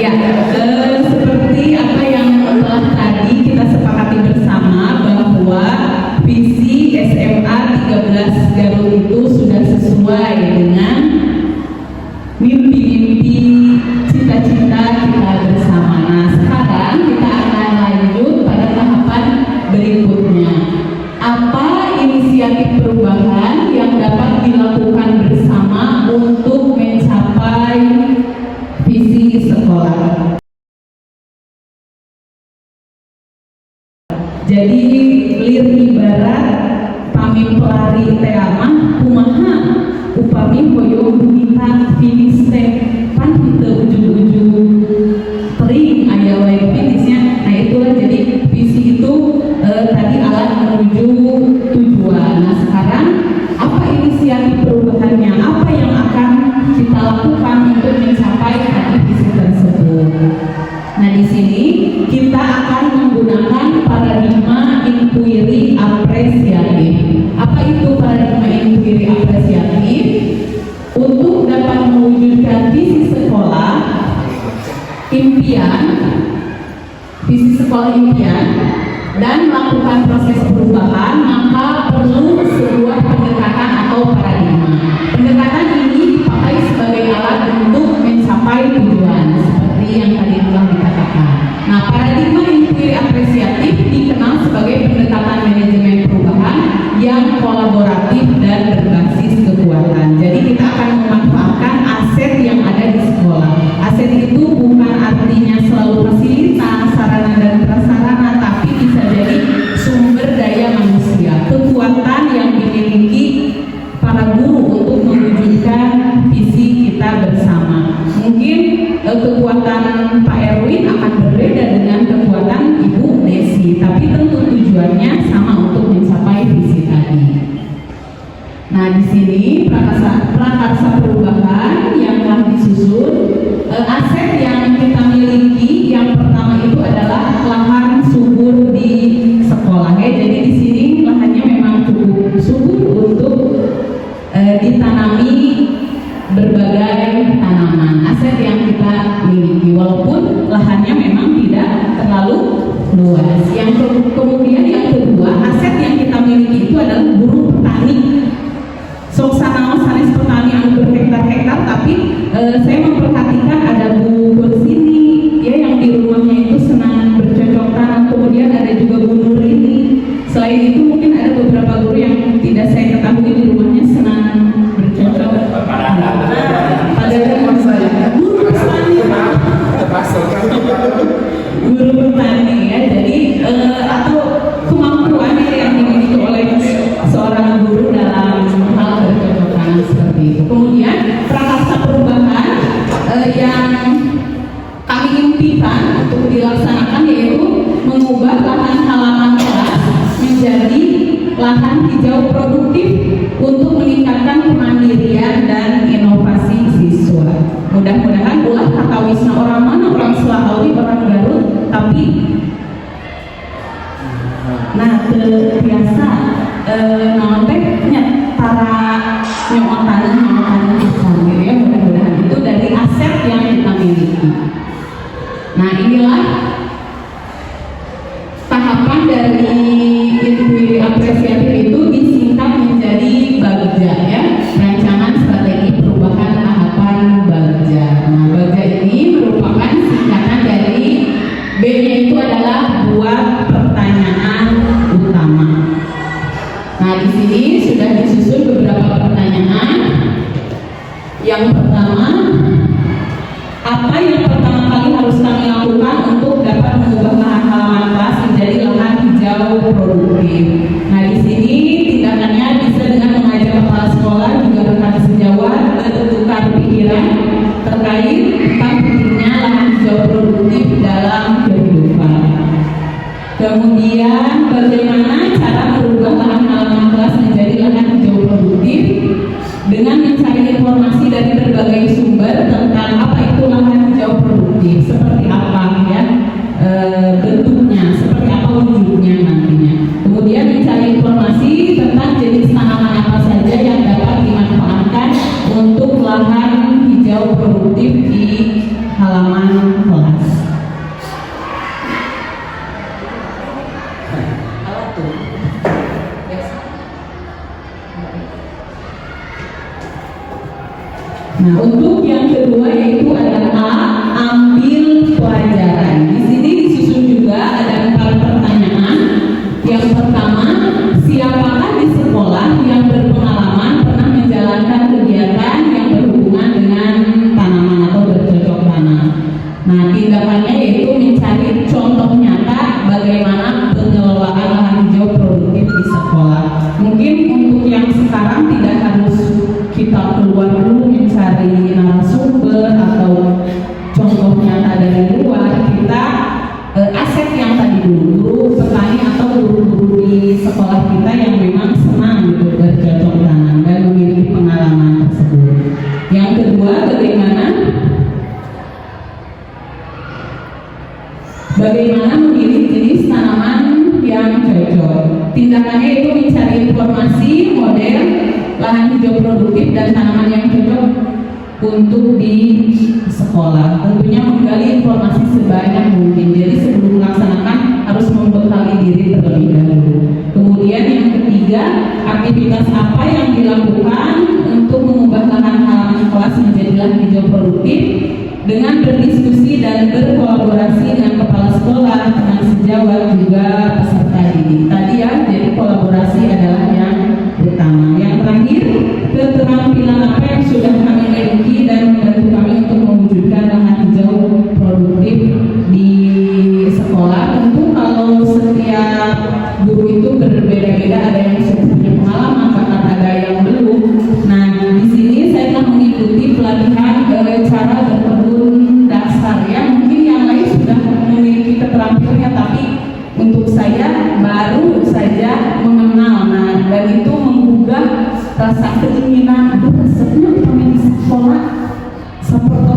Ya, seperti apa yang telah tadi kita sepakati bersama bahwa visi SMA 13 Garut itu sudah sesuai dengan mimpi-mimpi cita-cita kita bersama. Nah, sekarang kita akan lanjut pada tahapan berikutnya. Apa inisiatif perubahan yang dapat dilakukan bersama untuk mencapai visi sekolah? Jadi lir ibarat pamimpelari teamah kumaha upami hoyong bumita finish pan kita ujung-ujung tering aya wae finishnya. Nah itulah jadi visi itu tadi alat menuju tujuan. Nah sekarang apa inisiatif perubahannya, apa yang akan kita lakukan untuk mencapai tadi visi tersebut. Nah di sini kita akan menggunakan paradigma inquiry apresiatif. Apa itu paradigma inquiry apresiatif? Untuk dapat mewujudkan visi sekolah impian, dan melakukan proses perubahan, maka perlu sebuah pendekatan atau paradigma. Pendekatan ini dipakai sebagai alat untuk mencapai tujuan seperti yang tadi telah dikatakan. Nah, paradigma inquiry apresiatif dikenal sebagai pendekatan manajemen perubahan yang kolaboratif dan berbasis kekuatan. Jadi kita akan memanfaatkan aset yang ada di sekolah. Aset itu bukan artinya disusun. Aset yang kita miliki yang pertama itu adalah lahan subur di sekolah ya. Jadi di sini lahannya memang cukup subur untuk ditanami berbagai tanaman. Aset yang kita miliki walaupun lahannya memang tidak terlalu luas. Kemudian yang kedua, aset yang kita miliki itu adalah buruh petani. Soksana sanes petani yang berhektar-hektar, tapi saya memperhatikan ada Bu Bersini ya yang di rumahnya itu senang bercocok tanam. Kemudian ada juga Bu Nurini. Selain itu mungkin ada beberapa guru yang tidak saya ketahui di rumahnya senang bercocok. Padahal saya guru petani, guru petani ya. Jadi atau kemampuan yang dimiliki oleh seorang guru dalam hal bercocok tanam seperti itu. Kemudian prakarsa perubahan yang kami impikan untuk dilaksanakan yaitu mengubah lahan halaman kelas menjadi lahan hijau produktif untuk meningkatkan kemandirian dan inovasi siswa. Mudah-mudahan ulah kata wisna orang mana, orang Selawi, orang Garut, tapi nah biasa para nyomotan besar gitu ya. Mudah-mudahan itu dari aset yang kita miliki. Nah inilah tahapan dari inquiry apresiatif itu disingkat menjadi BAGJA ya, rancangan strategi perubahan tahapan BAGJA. Nah BAGJA ini merupakan singkatan dari B-nya itu adalah buat pertanyaan utama. Nah di sini sudah disusun beberapa pertanyaan. Yang pertama, apa yang pertama kali harus kami lakukan untuk dapat mengubah lahan halaman kelas menjadi lahan hijau produktif? Nah di sini tindakannya bisa dengan mengajak kepala sekolah juga rekan sejawat bertukar pikiran terkait tentang pentingnya lahan hijau produktif dalam kehidupan. Kemudian bagaimana cara merubah lahan halaman kelas menjadi lahan hijau produktif dengan mencari informasi dari berbagai sumber tentang apa itu lahan hijau produktif, seperti apa ya bentuknya, seperti apa wujudnya nantinya. Kemudian mencari informasi tentang jenis tanaman apa saja yang dapat dimanfaatkan untuk lahan hijau produktif di halaman kelas. Nah, untuk yang kedua yaitu adalah ambil pelajaran. Di sini disusun juga ada 4 pertanyaan. Yang pertama, siapakah di sekolah yang berpengalaman pernah menjalankan kegiatan yang berhubungan dengan tanaman atau bercocok tanam? Nah, tindakannya yaitu mencari contoh nyata bagaimana pengelolaan lahan hijau produktif di sekolah. Mungkin untuk yang sekarang tidak harus kita keluar dulu mencari narasumber atau contoh nyata dari luar. Kita aset yang tadi dulu, guru petani atau guru-guru di sekolah kita yang memang senang gitu bercocok tanam dan memiliki pengalaman tersebut. Yang kedua, bagaimana memilih jenis tanaman yang cocok. Tindakannya itu mencari informasi model lahan hijau produktif dan tanaman yang cocok untuk di sekolah. Tentunya menggali informasi sebanyak mungkin. Jadi sebelum melaksanakan harus membekali diri terlebih dahulu. Kemudian yang ketiga, aktivitas apa yang dilakukan untuk mengubah lahan halaman kelas menjadi lahan hijau produktif dengan berdiskusi dan berkolaborasi dengan kepala sekolah, teman sejawat, juga peserta didik. Tadi ya, jadi kolaborasi adalah yang utama. Yang terakhir, keterampilan apa yang sudah kami miliki dan membantu kami untuk mewujudkan lahan hijau produktif di sekolah. Tentu kalau setiap guru itu berbeda-beda, ada yang sudah punya pengalaman, bahkan ada yang belum. Nah, di sini saya telah mengikuti pelatihan cara berkebun dasar ya. Mungkin yang lain sudah memiliki keterampilannya, tapi untuk saya baru saja mengenal. Nah,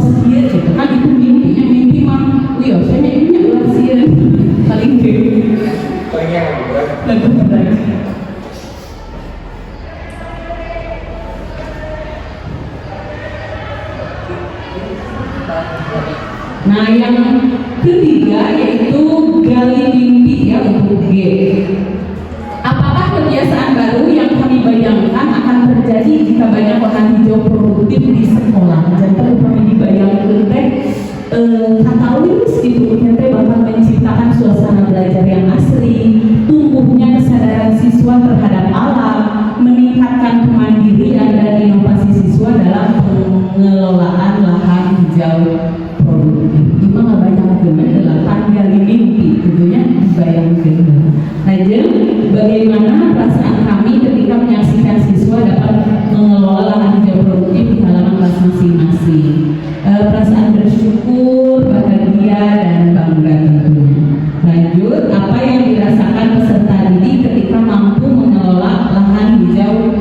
tos dia gitu kan, itu mimpi mah iya saya mimpinya ulah sih paling gede lagu berat. Nah yang ketiga yaitu gali mimpi ya untuk G. Apakah kebiasaan baru yang kami bayangkan akan terjadi jika banyak lahan hijau produktif di sekolah? Jadi kalau kami dibayangkan katalis gitu, ternyata bakal menciptakan suasana belajar yang asri, tumbuhnya kesadaran siswa terhadap alam, meningkatkan kemandirian dan inovasi siswa dalam pengelolaan lahan hijau produktif. Itu nggak banyak delapan gali mimpi, tentunya dibayangkan. Nah, jadi bagaimana perasaan kami ketika menyaksikan siswa dapat mengelola lahan hijau produktif di halaman kelas masing-masing? Perasaan bersyukur, bahagia, dan bangga tentunya. Lanjut, apa yang dirasakan peserta didik ketika mampu mengelola lahan hijau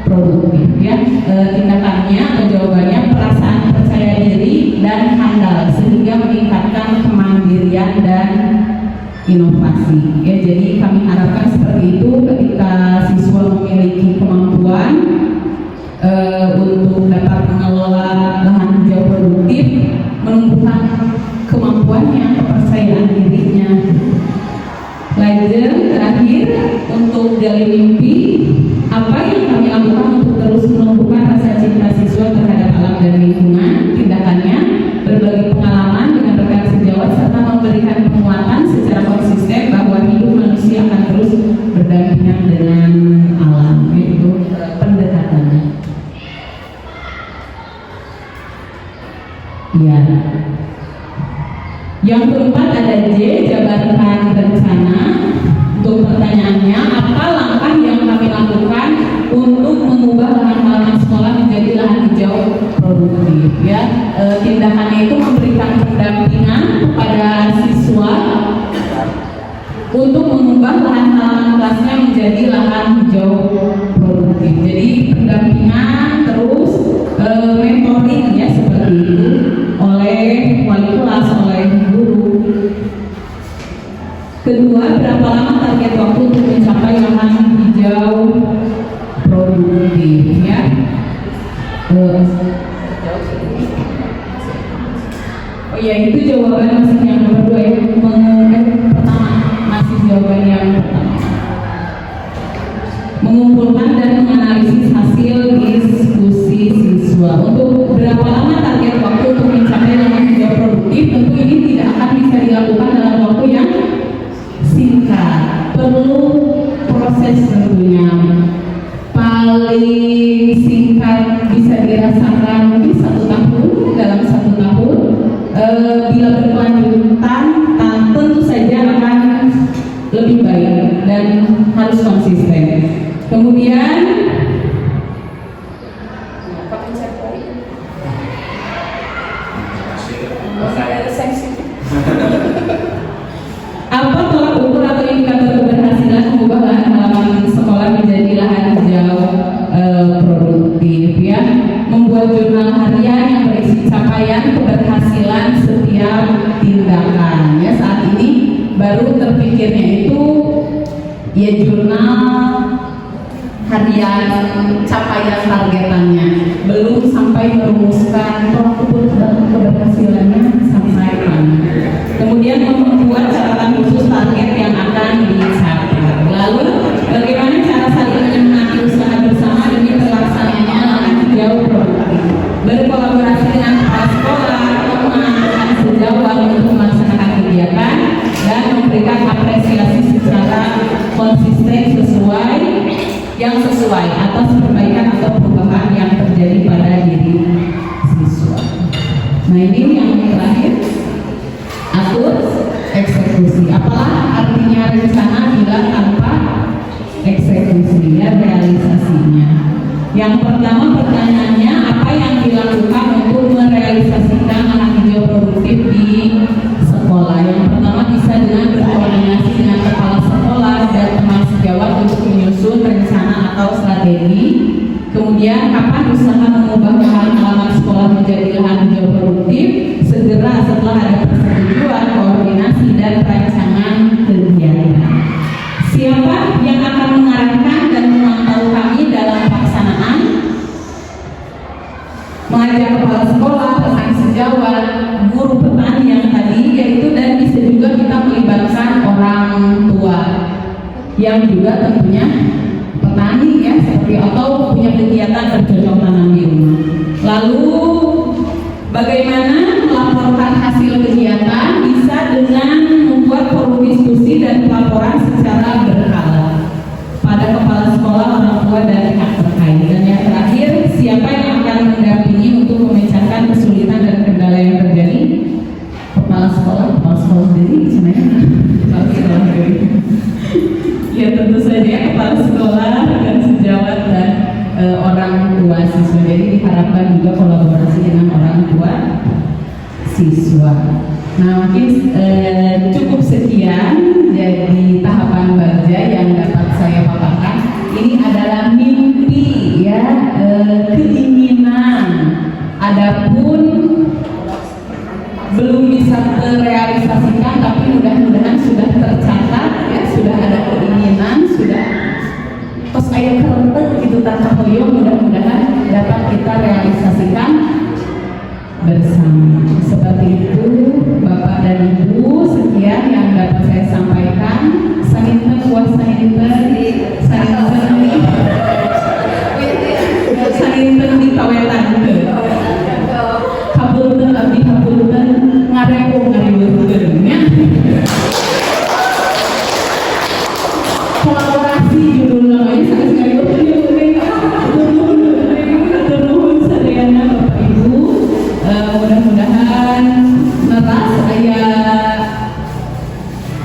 produktif? Ya, tindakannya atau jawabannya perasaan percaya diri dan handal sehingga meningkatkan kemandirian dan inovasi. Ya, jadi kami harapkan seperti itu ketika siswa memiliki kemampuan untuk dapat mengelola lahan hijau produktif, menumbuhkan kemampuannya, kepercayaan dirinya. Lanjut, terakhir untuk gali mimpi, apa yang kami lakukan untuk terus menumbuhkan rasa cinta siswa terhadap alam dan lingkungan? Tindakannya berbagi pengalaman dengan rekan sejawat serta memberikan penguatan secara konsisten bahwa hidup manusia akan terus berdampingan dengan alam. Itu pendekatannya. Ya. Yang keempat ada J, jabarkan rencana. Untuk pertanyaannya, apa langkah yang kami lakukan untuk mengubah lahan halaman sekolah menjadi lahan hijau produktif? Ya, tindakannya itu memberikan pendampingan kepada siswa untuk mengubah lahan halaman kelasnya menjadi lahan hijau produktif. Jadi pendampingan terus mentoring ya seperti itu oleh wali kelas, oleh guru. Kedua, berapa lama target waktu untuk mencapai lahan hijau produktif? Ya, oh ya itu jawaban masih yang nomor 2 ya. Pertama masih jawaban yang pertama. Mengumpulkan dan menganalisis hasil diskusi siswa. Untuk berapa lama target waktu untuk mencapai lahan hijau produktif? Tentu ini tidak akan bisa dilakukan dalam waktu yang singkat. Perlu proses tentunya. Paling singkat bisa dirasakan mungkin 1 tahun, dalam 1 tahun. Bila berkelanjutan, tentu saja akan lebih baik dan harus konsisten. Kemudian apa tolak ukur atau indikator keberhasilan mengubah lahan halaman sekolah menjadi lahan hijau produktif? Ya, membuat jurnal harian yang berisi capaian keberhasilan setiap tindakan. Ya, saat ini baru terpikirnya itu ya jurnal harian capaian targetannya, belum sampai merumuskan tolak ukur keberhasilannya sampai mana. Kemudian membuat catatan khusus target yang akan dicapai. Lalu bagaimana cara saling menyemangati usaha bersama demi terlaksananya lahan hijau produktif? Berkolaborasi dengan kepala sekolah, mengamankan sejawat untuk melaksanakan kegiatan dan memberikan apresiasi secara konsisten sesuai atas perbaikan atau perubahan yang terjadi pada diri siswa. Nah, ini yang terakhir, atur eksekusi. Apalah artinya rencana bila tanpa eksekusi, ya, realisasinya. Yang pertama pertanyaannya, apa yang dilakukan untuk merealisasikan lahan hijau produktif di sekolah? Yang pertama bisa dengan berkoordinasi dengan kepala sekolah dan teman sejawat untuk menyusun rencana atau strategi. Kemudian kapan usaha mengubah lahan halaman sekolah menjadi lahan hijau produktif? Bagaimana melaporkan hasil kegiatan bisa dengan membuat forum diskusi dan pelaporan secara berkala pada kepala sekolah, orang tua, dan pihak terkait. Dan yang terakhir, siapa yang akan mendampingi untuk memecahkan kesulitan dan kendala yang terjadi? Kepala sekolah sendiri sebenarnya. Kepala sekolah sendiri. Ya tentu saja kepala sekolah, rekan sejawat, dan orang tua siswa. Jadi diharapkan juga kolaborasi dengan orang tua siswa. Nah mungkin cukup sekian jadi tahapan bagja yang dapat saya paparkan. Ini adalah mimpi ya, keinginan. Adapun belum bisa terrealisasikan, tapi mudah-mudahan sudah tercatat ya, sudah ada keinginan, sudah tos aya kerentet gitu tata hoyong, mudah-mudahan dapat kita realisasikan bersama. Seperti itu Bapak dan Ibu, sekian yang dapat saya sampaikan. Saninten kuasa saninten di tawetan kabulten abdi kabulten ngarewo ngariweukeun nya. Kolaborasi judul namanya sangat sekali nuhun sadayana Bapak Ibu. Mudah-mudahan neras aya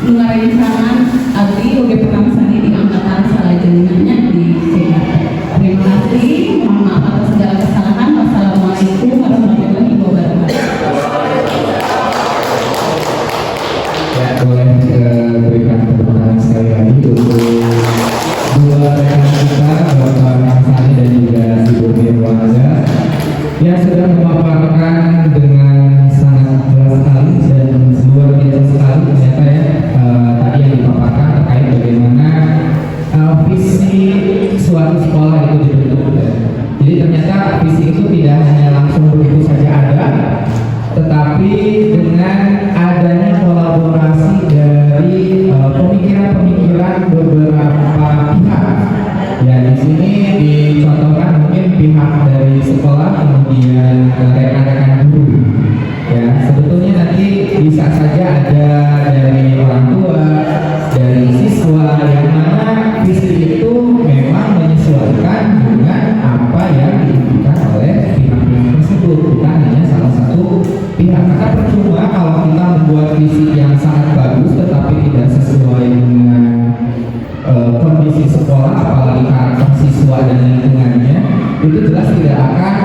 ngarencangan abdi oge perangsani di angkatan salajengna di CKP. Terima kasih, mohon maaf atas segala kesalahan. Wassalamualaikum warahmatullahi wabarakatuh. Ya, boleh berikan tepuk tangan sekali lagi untuk dua rekan kita, Bapak Ramsani dan juga Ibu Mirwanda, yang sudah memaparkan dengan sangat jelas sekali dan luar biasa sekali ternyata ya, tadi yang dipaparkan terkait bagaimana visi suatu sekolah itu dibentuk. Jadi ternyata visi itu tidak hanya langsung begitu saja ada, tetapi dengan adanya kolaborasi dari pemikiran-pemikiran beberapa pihak. Ya di sini dicontohkan mungkin pihak dari sekolah, kemudian rekan-rekan guru. Ya sebetulnya nanti bisa saja ada dari orang tua, dari siswa, yang mana visi itu memang menyesuaikan dengan apa yang diinginkan oleh pihak-pihak tersebut, bukan hanya salah satu pihak. Karena percuma kalau kita membuat visi yang sangat bagus tetapi tidak sesuai dengan kondisi sekolah, apalagi karakter siswa dan lingkungannya, itu jelas tidak akan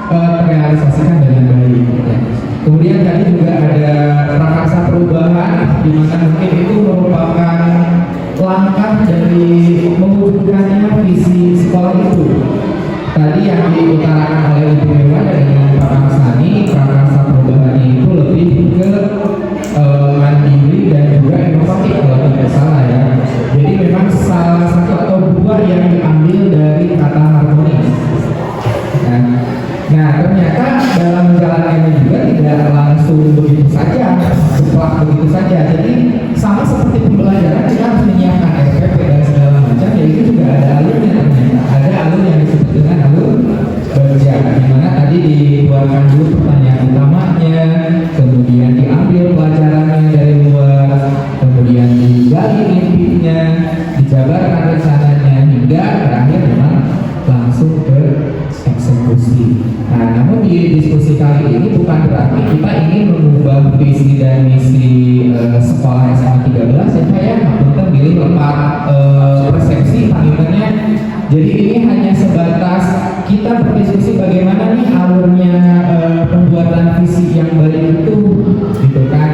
terrealisasikan dengan baik. Ya. Kemudian tadi juga ada prakarsa perubahan, di mana mungkin itu merupakan langkah dari mewujudkannya visi sekolah itu. Tadi yang diutarakan oleh Ibu Dewa dengan Pak Ramsani, prakarsa perubahannya itu lebih ke mandiri dan juga inovatif kalau tidak salah ya. Jadi memang salah satu atau dua yang diambil dari kata harmonis. Nah ternyata dalam menjalankannya juga tidak langsung begitu saja, cepat begitu saja. Jadi sama seperti pembelajaran, kita harus menyiapkan SPP dan segala macam. Ya itu juga ada alurnya ternyata. Ada alur yang disebut dengan alur bagja, di mana tadi dibuatkan dulu pertanyaan utamanya, kemudian diambil pelajarannya dari luar, kemudian digali mimpinya, dijabarkan rencananya, hingga terakhir memang langsung ke eksekusi. Nah, namun di diskusi kali ini bukan berarti kita ingin mengubah visi dan misi sekolah SMA 13 ya Pak ya, kita pilih lepas persepsi panggilannya. Jadi ini hanya sebatas kita berdiskusi bagaimana nih alurnya pembuatan visi yang baik itu, gitu kan.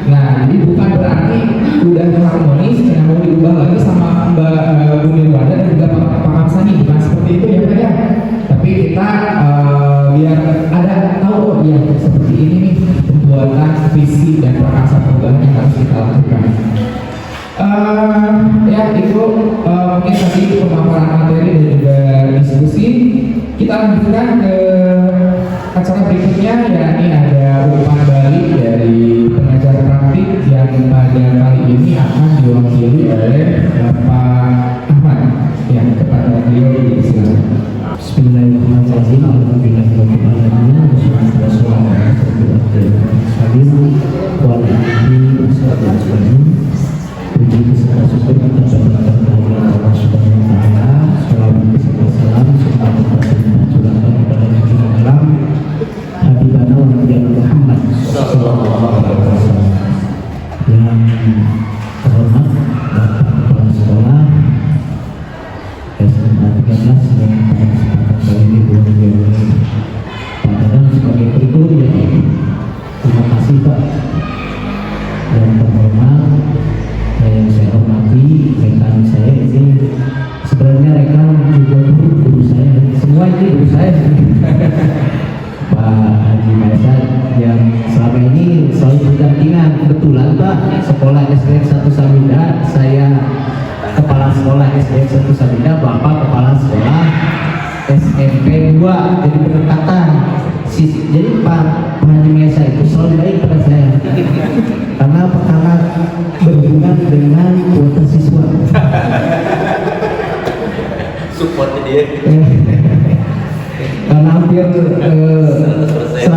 Nah, jadi bukan berarti udah harmonis yang mau diubah lagi sama Mbak Bu Mirwanda dan juga Pak Ramsani, bukan seperti itu ya Pak ya. Tapi kita biar ada tahu oh ya seperti ini nih pembuatan visi dan prakarsa perubahan yang harus kita lakukan. Ya itu mungkin tadi pemaparan materi dan juga diskusi. Kita lanjutkan ke acara berikutnya, yakni ada umpan balik dari pengajar praktik yang pada kali ini akan diwakili oleh Bapak Ahmad. Ya, kepada beliau silakan. Bismillahirrahmanirrahim. Alhamdulillahirabbil alamin. kebetulan Pak, sekolah SDN 1 Samarinda, saya kepala sekolah SDN 1 Samarinda, Bapak kepala sekolah SMP 2, jadi berdekatan. Jadi Pak Haji Mesa itu selalu baik pada saya karena pertama berhubungan dengan kuota siswa. Support dia. Karena hampir 100%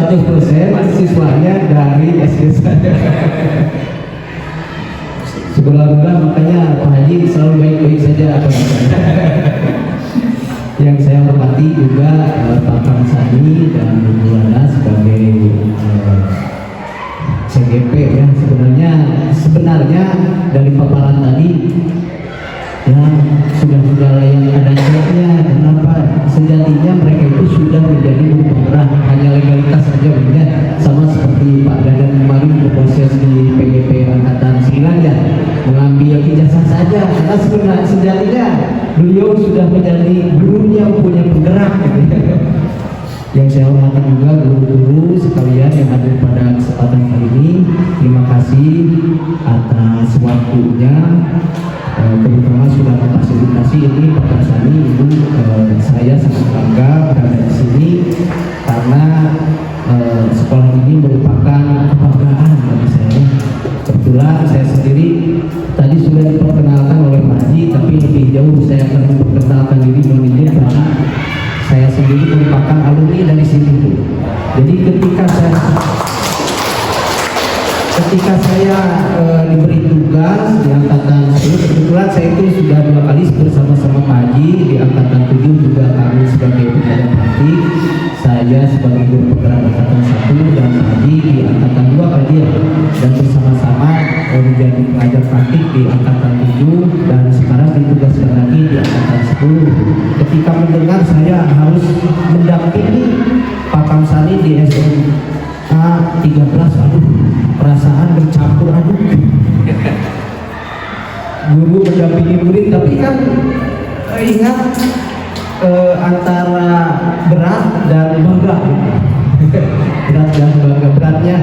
siswanya dari SD saya. Sekolah-sekolah makanya Pak Haji selalu baik-baik saja. Yang saya hormati juga Pak Kang Sani dan Bu Lana sebagai CGP ya. Sebenarnya dari paparan tadi ya sudah yang ada ceknya. Kenapa? Sejatinya mereka itu sudah menjadi guru penggerak, hanya legalitas saja begitu, sama seperti Pak Dadan kemarin berproses di PGP Angkatan 9 ya, mengambil ijazah saja, karena sebenarnya sejatinya beliau sudah menjadi gurunya punya penggerak gitu. Yang saya hormati juga guru-guru sekalian yang hadir pada kesempatan kali ini, terima kasih atas waktunya. Terutama sudah memfasilitasi ini Pak Sani, Ibu, saya sangat bangga berada di sini karena sekolah ini merupakan kebanggaan bagi saya. Kebetulan saya sendiri tadi sudah diperkenalkan oleh Pak Haji, tapi lebih jauh saya akan memperkenalkan diri mengenai karena saya sendiri merupakan alumni dari sini. Jadi ketika saya diberi tugas di angkatan 10, kebetulan saya itu sudah 2 kali bersama-sama Pak Haji di angkatan 7 juga kami sebagai pengajar praktik, saya sebagai guru penggerak angkatan 1 dan Pak Haji di angkatan 2 kali ya, dan bersama-sama menjadi pengajar praktik di angkatan 7 dan sekarang ditugaskan lagi di angkatan 10. Ketika mendengar saya harus mendampingi Pak Kang Sani di SMA 13, aduh perasaan bercampur aduk. Guru mendampingi murid, tapi kan ingat antara berat dan bangga. Berat dan bangga. Beratnya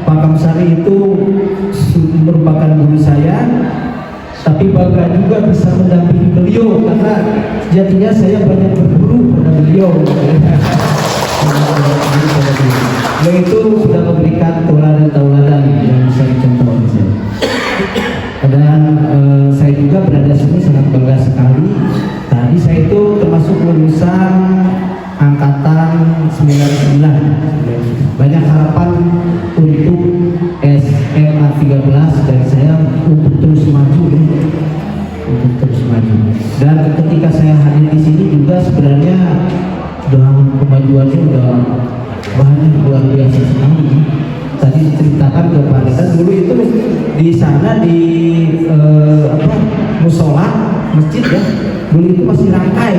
Pak Kang Sani itu merupakan guru saya, tapi bangga juga bisa mendampingi beliau karena sejatinya saya banyak berguru pada beliau. Beliau itu sudah memberikan tauladan yang bisa dicontoh oleh saya. Dan saya juga berada di sini sangat bangga sekali. Tadi saya itu termasuk lulusan angkatan 99. Banyak harapan untuk SMA 13 dari saya untuk terus maju ya. Untuk terus maju. Dan ketika saya hadir di sini juga sebenarnya kemajuannya udah banyak, luar biasa sekali. Tadi diceritakan ke Pak Dekan dulu itu di sana di musola masjid ya, dulu itu masih rangkai.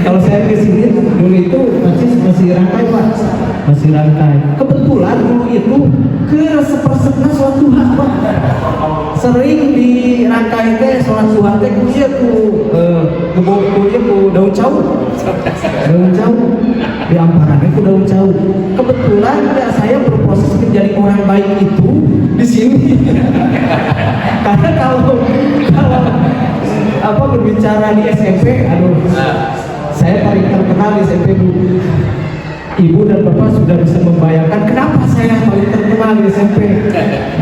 Kalau saya ke sini dulu itu masih rangkai Pak, masih rangkai. Kebetulan dulu itu ke sepersebelas sholat duha Pak, sering dirangkai teh sholat duha teh kuliah ku kuliah ku daun jauh di amparannya ku daun jauh. Kebetulan saya berproses menjadi orang baik itu di sini. Karena kalau berbicara di SMP, saya paling terkenal di SMP. Ibu dan Bapak sudah bisa membayangkan kenapa saya paling terkenal di SMP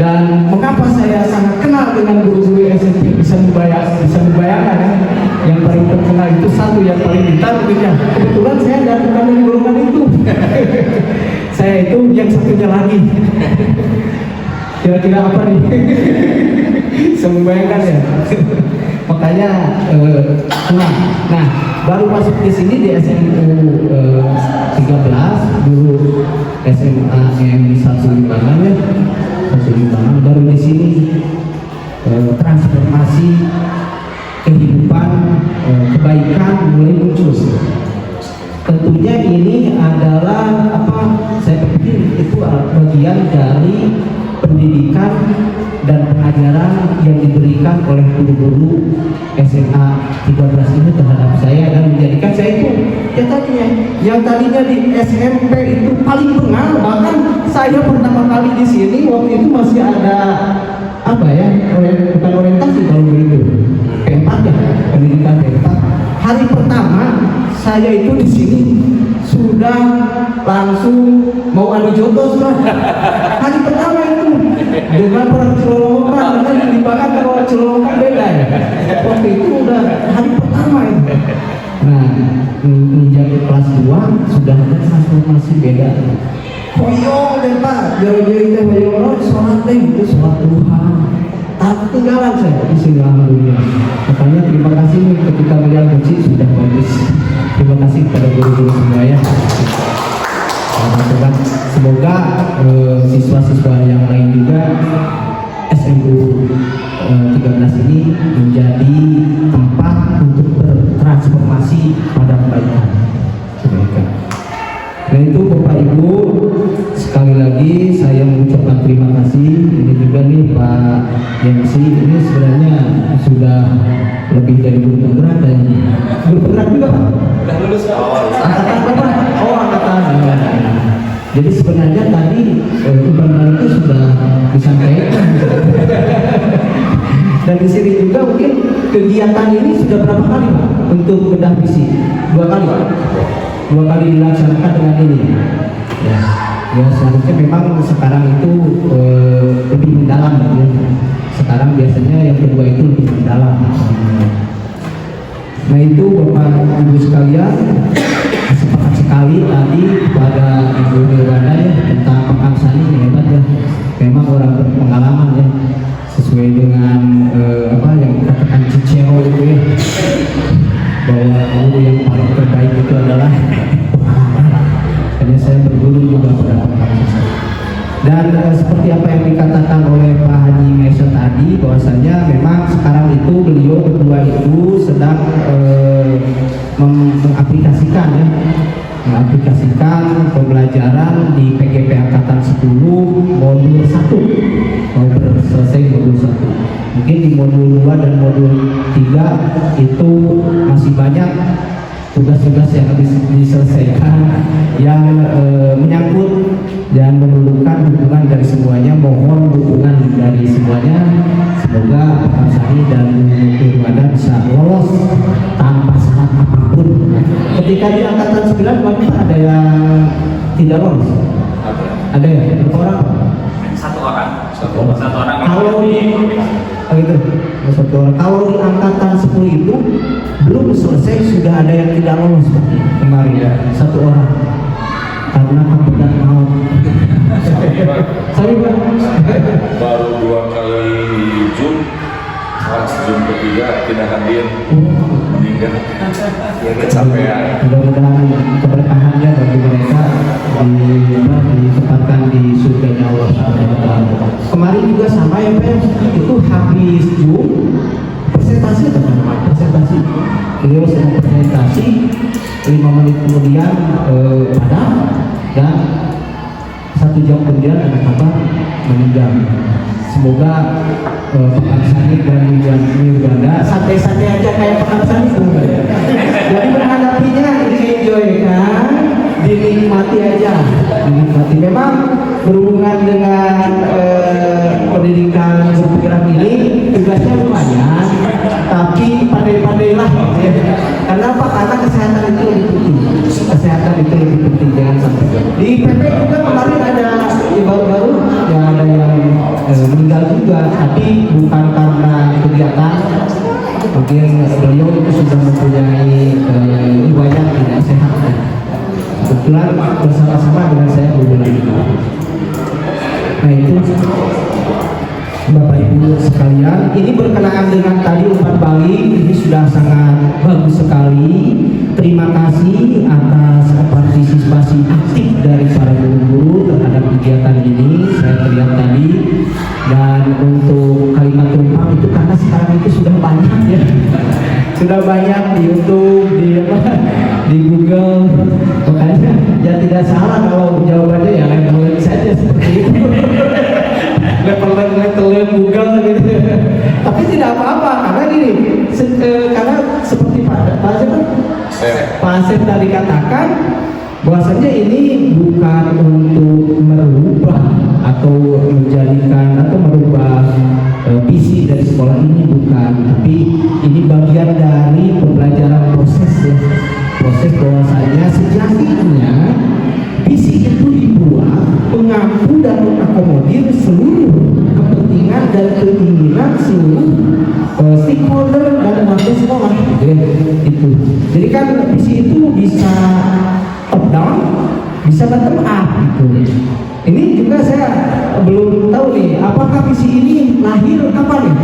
dan mengapa saya sangat kenal dengan guru-guru SMP. Bisa membayangkan ya? Yang paling terkenal itu satu, yang paling pintar punya. Kebetulan saya bukan dari golongan itu. Saya itu yang satunya lagi. Kira-kira apa nih? Bisa membayangkan ya? Makanya nah baru masuk di sini di SMU 13 dulu SMA yang di 1 Limbangan ya, 1 Limbangan, baru di sini transformasi kehidupan kebaikan mulai muncul. Tentunya ini adalah saya pikir itu bagian dari pendidikan dan pengajaran yang diberikan oleh guru-guru SMA 13 ini terhadap saya dan menjadikan saya itu yang tadinya di SMP itu paling bengal, bahkan saya pertama kali di sini waktu itu masih ada apa ya, bukan orientasi kalau begitu, P4 ya, pendidikan P4. Hari pertama saya itu di sini sudah langsung mau adu jotos kan. Hari pertama itu dengan orang Celolokan, karena yang dibakar kalau Celolokan beda ya. Waktu itu udah hari pertama itu. Nah, menjadi kelas 2 sudah ada transformasi beda. Koyong deh Pak, jauh-jauh itu koyong, sholat deh itu sholat Tuhan. Tak ketinggalan saya di sini, alhamdulillah. Makanya terima kasih nih ketika beliau kecil sudah bagus. Terima kasih kepada guru-guru semua ya. Semoga siswa-siswa yang lain juga SMU 13 ini menjadi tempat untuk bertransformasi pada kebaikan. Nah itu Bapak Ibu, sekali lagi saya mengucapkan terima kasih. Ini juga nih Pak MC, ini sebenarnya sudah lebih dari guru penggerak dan guru penggerak juga Pak. Udah lulus Pak. Angkatan Bapak? Oh angkatan. Jadi sebenarnya tadi Iban itu sudah disampaikan. Dan di sini juga mungkin kegiatan ini sudah berapa kali Pak untuk bedah visi? 2 kali Pak. 2 kali dilaksanakan dengan ini. Ya seharusnya memang sekarang itu lebih mendalam ya. Sekarang biasanya yang kedua itu lebih mendalam. Nah itu Bapak Ibu sekalian, sepakat sekali tadi pada Ibu Nirwana ya tentang Pak Sani, hebat ya. Memang orang berpengalaman ya, sesuai dengan apa yang dikatakan Cicero itu ya, bahwa guru yang paling terbaik itu adalah pengalaman. Hanya saya berguru juga pada pengalaman. Dan seperti apa yang dikatakan oleh Pak Haji Maisa tadi, bahwasanya memang sekarang itu beliau berdua itu sedang mengaplikasikan ya, mengaplikasikan pembelajaran di PGP Angkatan 10 modul 1. Mau selesai modul 1. Mungkin di modul 2 dan modul 3 itu masih banyak tugas-tugas yang harus diselesaikan yang menyangkut dan memerlukan dukungan dari semuanya. Mohon dukungan dari semuanya. Semoga Pak Sani dan Bu Nirwana bisa lolos tanpa syarat apapun. Ketika di angkatan 9 mungkin ada yang tidak lolos. Ada ya? Berapa orang? Satu orang. Kalau di satu orang. Kalau di angkatan 10 itu belum selesai sudah ada yang tidak lolos kemarin ya, 1 orang karena kebetulan mau. Sorry Pak. Baru 2 kali Zoom, pas Zoom ketiga tidak hadir, meninggal. Ya kecapean. Mudah-mudahan keberkahannya bagi mereka ditempatkan di surganya Allah SWT. Kemarin juga sama ya Pak, itu habis Zoom presentasi teman-teman, presentasi. Beliau sedang presentasi, 5 menit kemudian padam dan 1 jam kemudian ada kabar meninggal. Semoga Pak Sani dan Nirwana santai-santai aja kayak Pak Sani. Jadi menghadapinya enjoy kan, dinikmati aja, dinikmati. Memang berhubungan dengan pendidikan bergerak ini tugasnya lumayan, tapi pandai-pandailah ya. Kenapa? Karena kesehatan itu lebih penting. Kesehatan itu lebih penting, jangan sampai. Di PP juga kemarin ada baru-baru ya, ada yang meninggal juga, tapi bukan karena kegiatan. Mungkin beliau itu sudah mempunyai riwayat tidak sehat. Kebetulan bersama-sama dengan saya hubungan itu. Nah itu Bapak Ibu sekalian, ini berkenaan dengan tadi umpan balik, ini sudah sangat bagus sekali. Terima kasih atas partisipasi aktif dari para guru-guru terhadap kegiatan ini. Saya terlihat tadi, dan untuk kalimat tumpang itu karena sekarang itu sudah banyak ya, sudah banyak di YouTube, di Google, makanya ya tidak salah kalau jawabannya ya level saja seperti itu. level Google gitu. Tapi tidak apa-apa karena gini, karena seperti Pak Asep tadi katakan bahwasanya ini bukan untuk merubah atau menjadikan atau merubah visi dari sekolah ini, bukan, tapi ini bagian dari pembelajaran proses ya. Proses bahwasanya sejatinya visi itu dibuat mengaku dan mengakomodir seluruh kepentingan dan keinginan seluruh stakeholder dan warga sekolah gitu ya. Itu. Jadi kan visi itu bisa top down, bisa bottom up gitu. Ini juga saya belum tahu nih, apakah visi ini lahir kapan nih?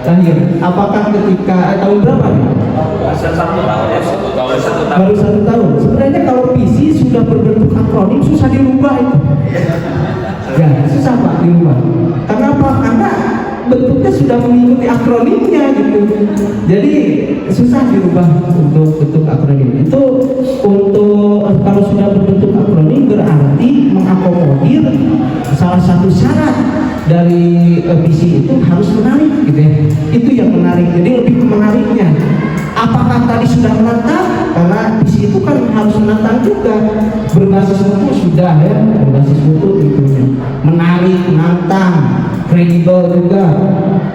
Lahir, apakah ketika tahun berapa nih? Baru 1 tahun. Sebenarnya kalau visi sudah berbentuk akronim susah dirubah itu. Ya, susah Pak dirubah. Kenapa? Karena bentuknya sudah mengikuti akronimnya gitu. Jadi susah dirubah untuk bentuk akronim. Itu untuk kalau sudah berbentuk akronim berarti mengakomodir salah satu syarat dari visi itu harus menarik gitu ya. Itu yang menarik. Jadi lebih ke menariknya. Apakah tadi sudah menantang? Karena visi itu kan harus menantang juga. Berbasis mutu sudah ya, berbasis mutu itu menarik, menantang, kredibel juga,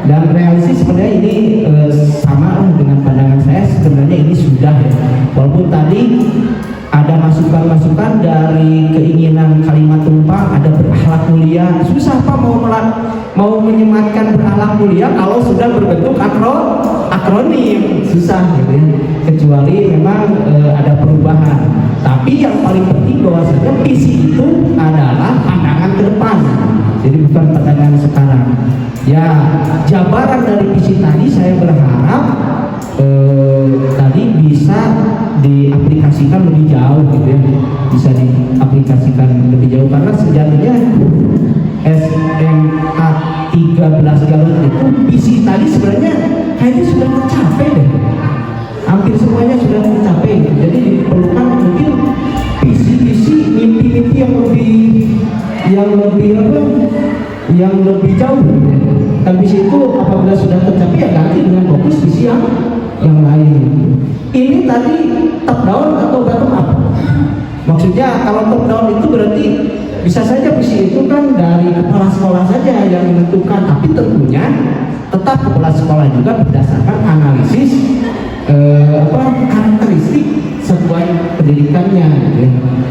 dan realistis. Sebenarnya ini sama dengan pandangan saya. Sebenarnya ini sudah ya. Walaupun tadi ada masukan-masukan dari keinginan kalimat tumpang, ada berakhlak mulia. Susah Pak mau menyematkan berakhlak mulia kalau sudah berbentuk akronim, susah gitu ya. Kecuali memang ada perubahan. Tapi yang paling penting bahwasanya visi itu adalah pandangan ke depan. Jadi bukan pandangan sekarang. Ya, jabaran dari visi tadi saya berharap tadi bisa diaplikasikan lebih jauh gitu ya, bisa diaplikasikan lebih jauh karena sejatinya SMA 13 Garut itu visi tadi sebenarnya kayaknya sudah tercapai deh, hampir semuanya sudah tercapai. Jadi diperlukan mungkin visi-visi, mimpi-mimpi yang lebih jauh gitu ya. Dan visi itu apabila sudah tercapai ya ganti dengan fokus visi yang lain. Ini tadi top down atau bottom up? Maksudnya kalau top down itu berarti bisa saja visi itu kan dari kepala sekolah saja yang menentukan, tapi tentunya tetap kepala sekolah juga berdasarkan analisis karakteristik sebuah pendidikannya.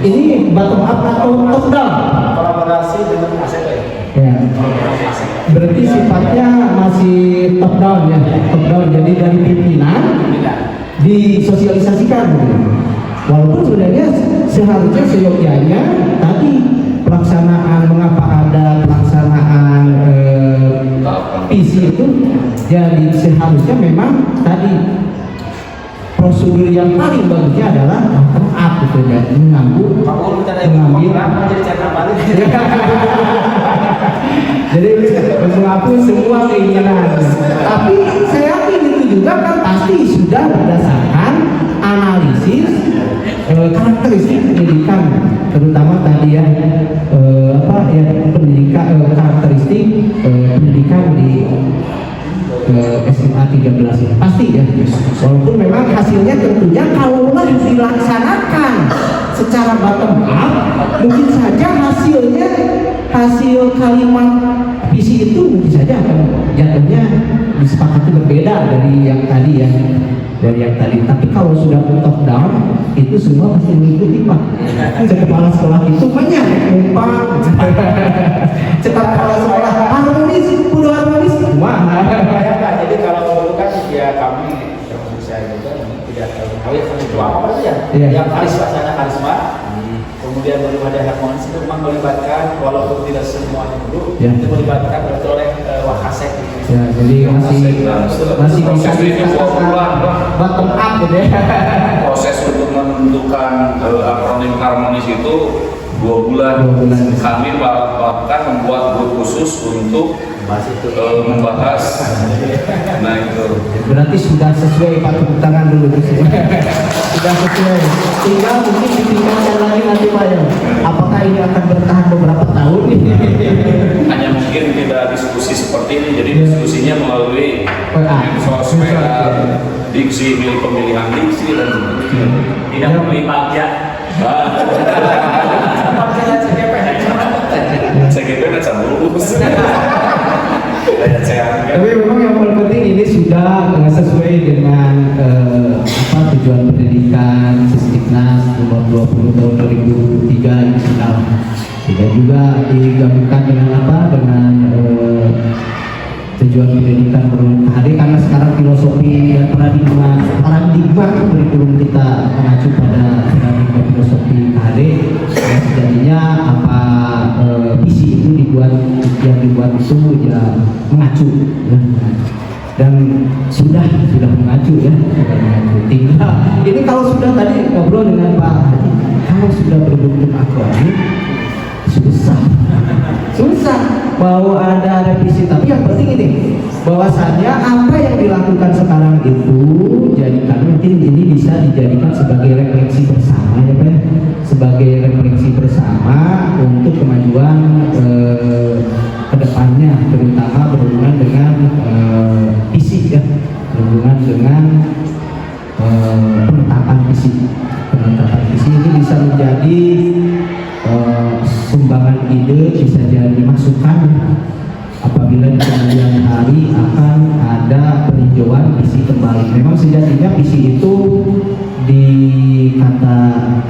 Ini bottom up atau top down? Kolaborasi dengan ACP. Ya. Berarti sifatnya masih top down ya, top down. Jadi dari pimpinan disosialisasikan. Walaupun sebenarnya seharusnya seyogyanya tadi pelaksanaan, mengapa ada pelaksanaan visi itu, jadi seharusnya memang tadi prosedur yang paling bagusnya adalah bottom up gitu ya, mengambil jadi menghapus semua keinginan. Tapi saya yakin itu juga kan pasti sudah berdasarkan analisis karakteristik pendidikan, terutama tadi ya pendidikan karakteristik pendidikan di SMA 13 pasti ya. Walaupun memang hasilnya tentunya kalaulah dilaksanakan secara bottom up, mungkin saja hasil kalimat visi itu mungkin saja akan jatuhnya disepakati berbeda dari yang tadi ya, Tapi kalau sudah top down itu semua pasti mengikuti Pak. Kepala sekolah itu banyak numpang. Cepat kepala sekolah harmonis, kudu harmonis. Wah, jadi kalau dulu kan ya kami termasuk saya juga tidak terlalu kawin itu apa berarti ya? Yang karisma, kemudian belum ada harmonis itu memang melibatkan walaupun tidak semuanya dulu itu melibatkan berarti oleh wakasek. Ya, jadi masih bisa dikatakan bottom up gitu ya. Proses untuk menentukan akronim harmonis itu 2 bulan. Kami bahkan membuat grup khusus untuk membahas. Nah itu berarti sudah sesuai Pak, tepuk tangan dulu sudah sesuai. Tinggal mungkin ditingkatkan lagi nanti Pak ya. Apakah ini akan bertahan beberapa tahun? hanya mungkin tidak diskusi seperti ini, jadi diskusinya melalui sosmed, diksi, pemilihan diksi dan sebagainya. Tidak membeli pajak. CGP terus. Daya sehat. Tapi memang yang paling penting ini sudah sesuai dengan tujuan pendidikan Sisdiknas nomor 20 tahun 2003 ini sudah juga digabungkan dengan dengan tujuan pendidikan berbasis KHD, karena sekarang filosofi dan paradigma kurikulum kita mengacu pada paradigma filosofi KHD. Jadinya visi itu dibuat itu ya mengacu ya. Dan sudah mengacu ya, tinggal ini kalau sudah tadi ngobrol dengan Pak Haji, kalau sudah berbentuk akronim susah mau ada revisi. Tapi yang penting ini bahwasannya apa yang dilakukan sekarang itu jadikan mungkin ini bisa dijadikan sebagai refleksi bersama ya Pak, sebagai refleksi bersama untuk kemajuan kedepannya, terutama berhubungan dengan visi ya, berhubungan dengan penetapan visi ini bisa menjadi sumbangan ide, bisa jadi masukan apabila di kemudian hari akan ada peninjauan visi kembali. Memang sejatinya visi itu di kata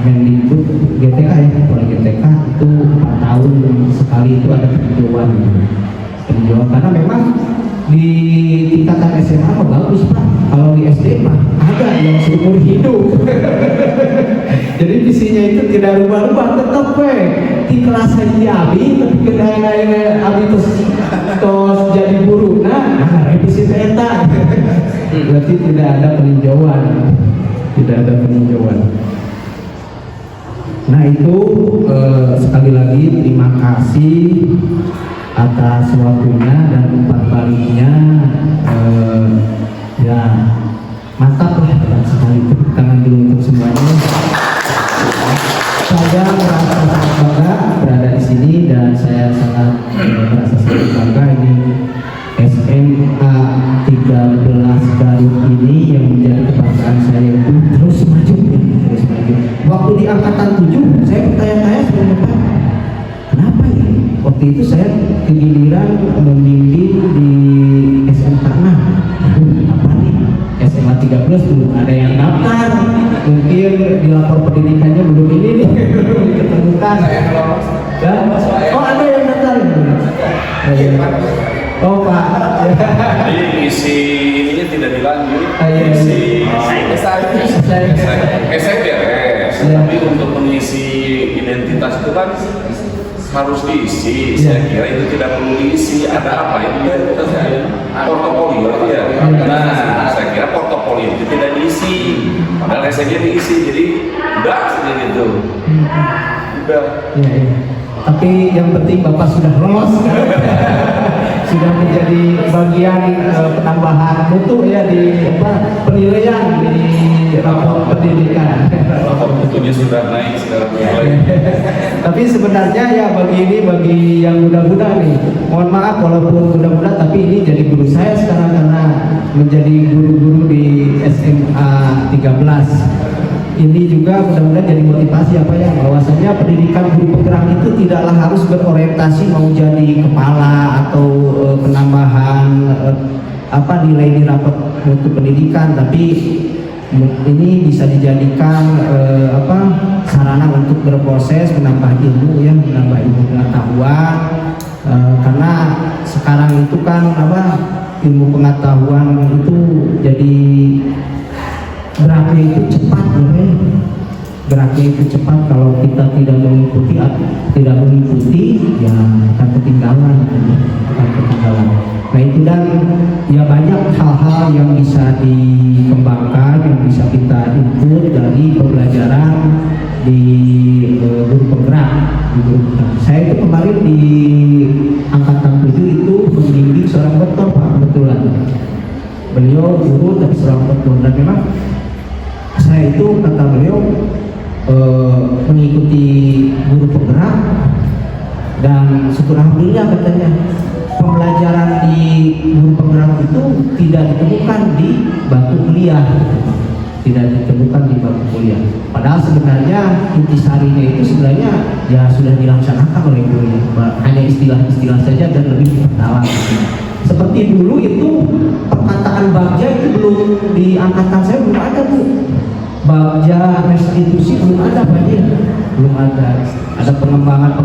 Mendikbud GTK ya, oleh GTK itu 4 tahun sekali itu ada peninjauan karena memang di tingkatan SMA mah bagus Pak, kalau di SD mah ada yang seumur hidup. Jadi visinya itu tidak rubah-rubah, tetap di kelas haji abi tapi kedai abi terus jadi guru revisi peta. Berarti tidak ada peninjauan. Nah itu sekali lagi terima kasih atas waktunya dan umpan baliknya. Ya mantap lah sekali, tepuk tangan dulu untuk semuanya. Saya merasa sangat bangga berada di sini dan saya sangat merasa sangat bangga ini SMA 13 Garut ini yang menjadi kebanggaan saya itu terus maju. Waktu di angkatan 7 saya bertanya-tanya sebenarnya kenapa ya? Waktu itu saya kegiliran membimbing di SMK 6. Apa nih? SMA 13 belum ada yang daftar. Mungkin di lapor pendidikannya belum ini nih, belum diketemukan. Oh ada yang daftar. Oh Pak. Jadi isi ininya tidak dilanjut. Isi SMPRS. Tapi untuk mengisi identitas itu kan harus diisi. Saya kira itu tidak perlu diisi. Ada apa itu? Portofolio ya. Nah, saya kira portofolio itu tidak diisi. Padahal saja diisi. Jadi udah gitu. Udah. Tapi yang penting Bapak sudah lolos. Sudah menjadi bagian penambahan mutu ya di penilaian di rapor pendidikan. Rapor mutunya sudah naik sekarang. Tapi sebenarnya ya bagi yang muda-muda nih, mohon maaf walaupun muda-muda tapi ini jadi guru saya sekarang karena menjadi guru-guru di SMA 13. Ini juga mudah-mudahan jadi motivasi bahwasanya pendidikan guru penggerak itu tidaklah harus berorientasi mau jadi kepala atau penambahan nilai di rapot mutu pendidikan, tapi ini bisa dijadikan sarana untuk berproses menambah ilmu ya, menambah ilmu pengetahuan karena sekarang itu kan ilmu pengetahuan itu jadi geraknya itu cepat, kalau kita tidak mengikuti ya akan ketinggalan. Nah itu dan ya banyak hal-hal yang bisa dikembangkan, yang bisa kita input dari pembelajaran di guru penggerak. Saya itu kemarin di angkatan 7 itu membimbing seorang dokter Pak, kebetulan beliau guru tapi seorang dokter, dan memang saya itu kata beliau mengikuti guru penggerak dan syukur alhamdulillah katanya pembelajaran di guru penggerak itu tidak ditemukan di bangku kuliah, padahal sebenarnya intisarinya itu sebenarnya ya sudah dilaksanakan oleh gurunya, hanya istilah-istilah saja dan lebih diperdalam. Seperti dulu itu perkataan bagja itu belum di angkatan saya belum ada Bu. Bagja restitusi belum ada Pak ya. Belum ada. Ada pengembangan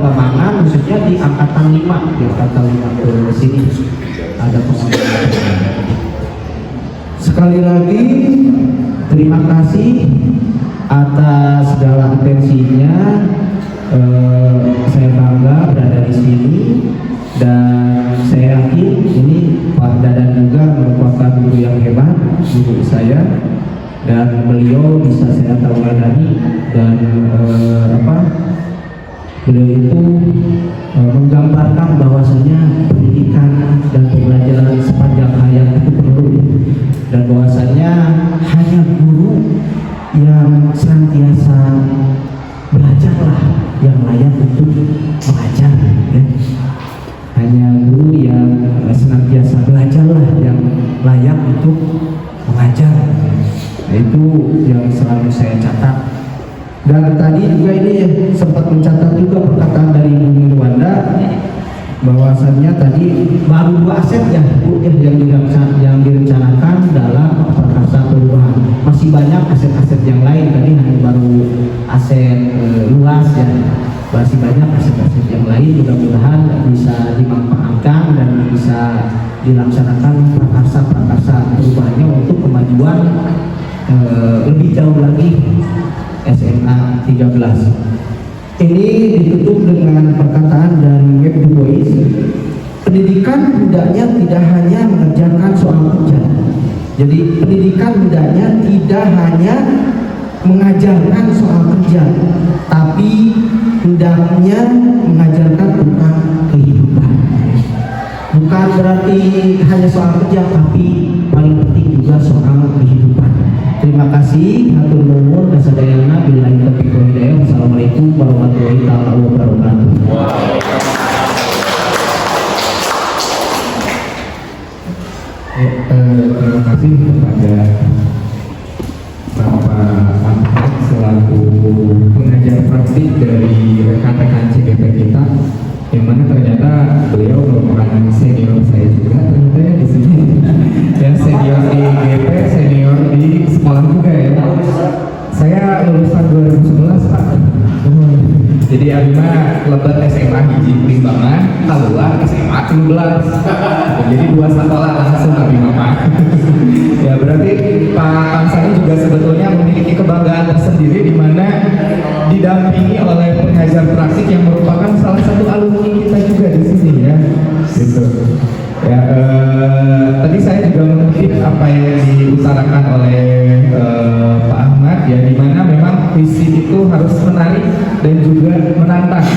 khususnya di angkatan 5, di angkatan 5 ke sini ada pengembangan. Sekali lagi terima kasih atas segala atensinya. Saya bangga berada di sini dan saya yakin ini Pak Dadan juga merupakan guru yang hebat, guru saya, dan beliau bisa saya tauladani dan beliau itu menggambarkan bahwasanya pendidikan dan pembelajaran sepanjang hayat itu perlu, dan bahwasanya hanya guru yang senantiasa belajarlah yang layak untuk mengajar ya. Hanya guru yang senantiasa belajarlah yang layak untuk mengajar. Nah, itu yang selalu saya catat. Dan tadi juga ini sempat mencatat juga perkataan dari Ibu Mirwanda bahwasannya tadi baru 2 aset ya Bu yang direncanakan dalam prakarsa perubahan. Masih banyak aset-aset yang lain, tadi hanya baru aset luas ya. Masih banyak aset-aset yang lain, mudah-mudahan bisa dimanfaatkan dan bisa dilaksanakan prakarsa perubahannya untuk kemajuan lebih jauh lagi SMA 13. Ini ditutup dengan perkataan dari Web Du Bois. Pendidikan hendaknya tidak hanya mengerjakan soal kerja. Jadi pendidikan hendaknya tidak hanya mengajarkan soal kerja, tapi hendaknya mengajarkan tentang kehidupan. Bukan berarti hanya soal kerja, tapi paling penting juga soal kehidupan. Terima kasih. Hatur nuhun kasadayana. Billahi taufiq wal hidayah. Wassalamualaikum warahmatullahi wabarakatuh. Terima kasih kepada Bapak Ahmad selaku pengajar praktik dari rekan-rekan CGP kita, yang mana ternyata beliau merupakan senior saya juga ternyata ya di sini. Dan senior di GP, senior di sekolah juga ya. Saya lulusan 2011 Pak. Jadi Abima lebat SMA hiji timbangan, keluar SMA 13. Jadi 2 sekolah langsung Abima Pak. Ya berarti Pak Kamsani juga sebetulnya memiliki kebanggaan tersendiri di mana didampingi oleh pengajar praktik yang merupakan salah satu alumni kita juga di sini ya. Gitu. Ya, tadi saya juga mengutip apa yang diutarakan oleh Pak Ahmad ya, di mana memang visi itu harus menarik dan juga menantang.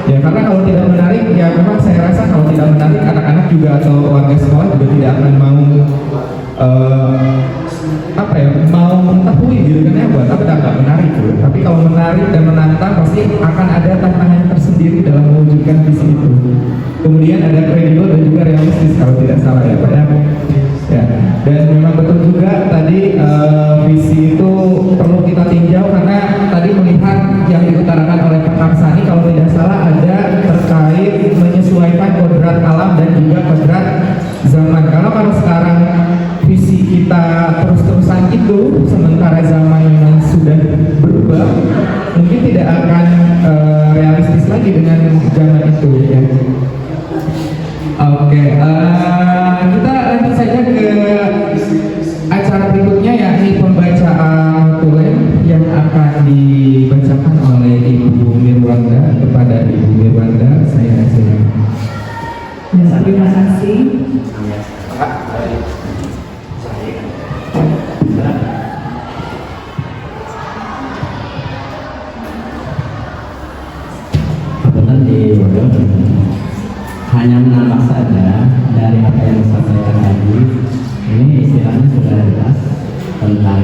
Ya karena kalau tidak menarik ya memang saya rasa kalau tidak menarik anak-anak juga atau warga sekolah juga tidak akan mau mau mengetahui gitu kan ya, buat apa nggak menarik gitu. Tapi kalau menarik dan menantang pasti akan ada tantangan tersendiri dalam mewujudkan visi itu. Kemudian ada kredibel dan juga realistis kalau tidak salah ya Pak ya. Ya, dan memang betul juga tadi visi itu perlu kita tinjau karena tadi melihat yang diutarakan oleh Pak Kamsani kalau tidak salah ada terkait menyesuaikan kodrat alam dan juga kodrat zaman. Kalau sekarang visi kita terus-terusan itu sementara zaman memang sudah berubah, mungkin tidak akan realistis lagi dengan zaman itu ya. Oke, kita lanjut saja ke acara berikutnya yakni pembacaan tulen yang akan dibacakan oleh Ibu Mirwanda. Kepada Ibu Mirwanda saya silakan. Ya, terima kasih. Kebetulan di hanya menambah saja dari apa yang disampaikan tadi. Ini istilahnya sudah jelas tentang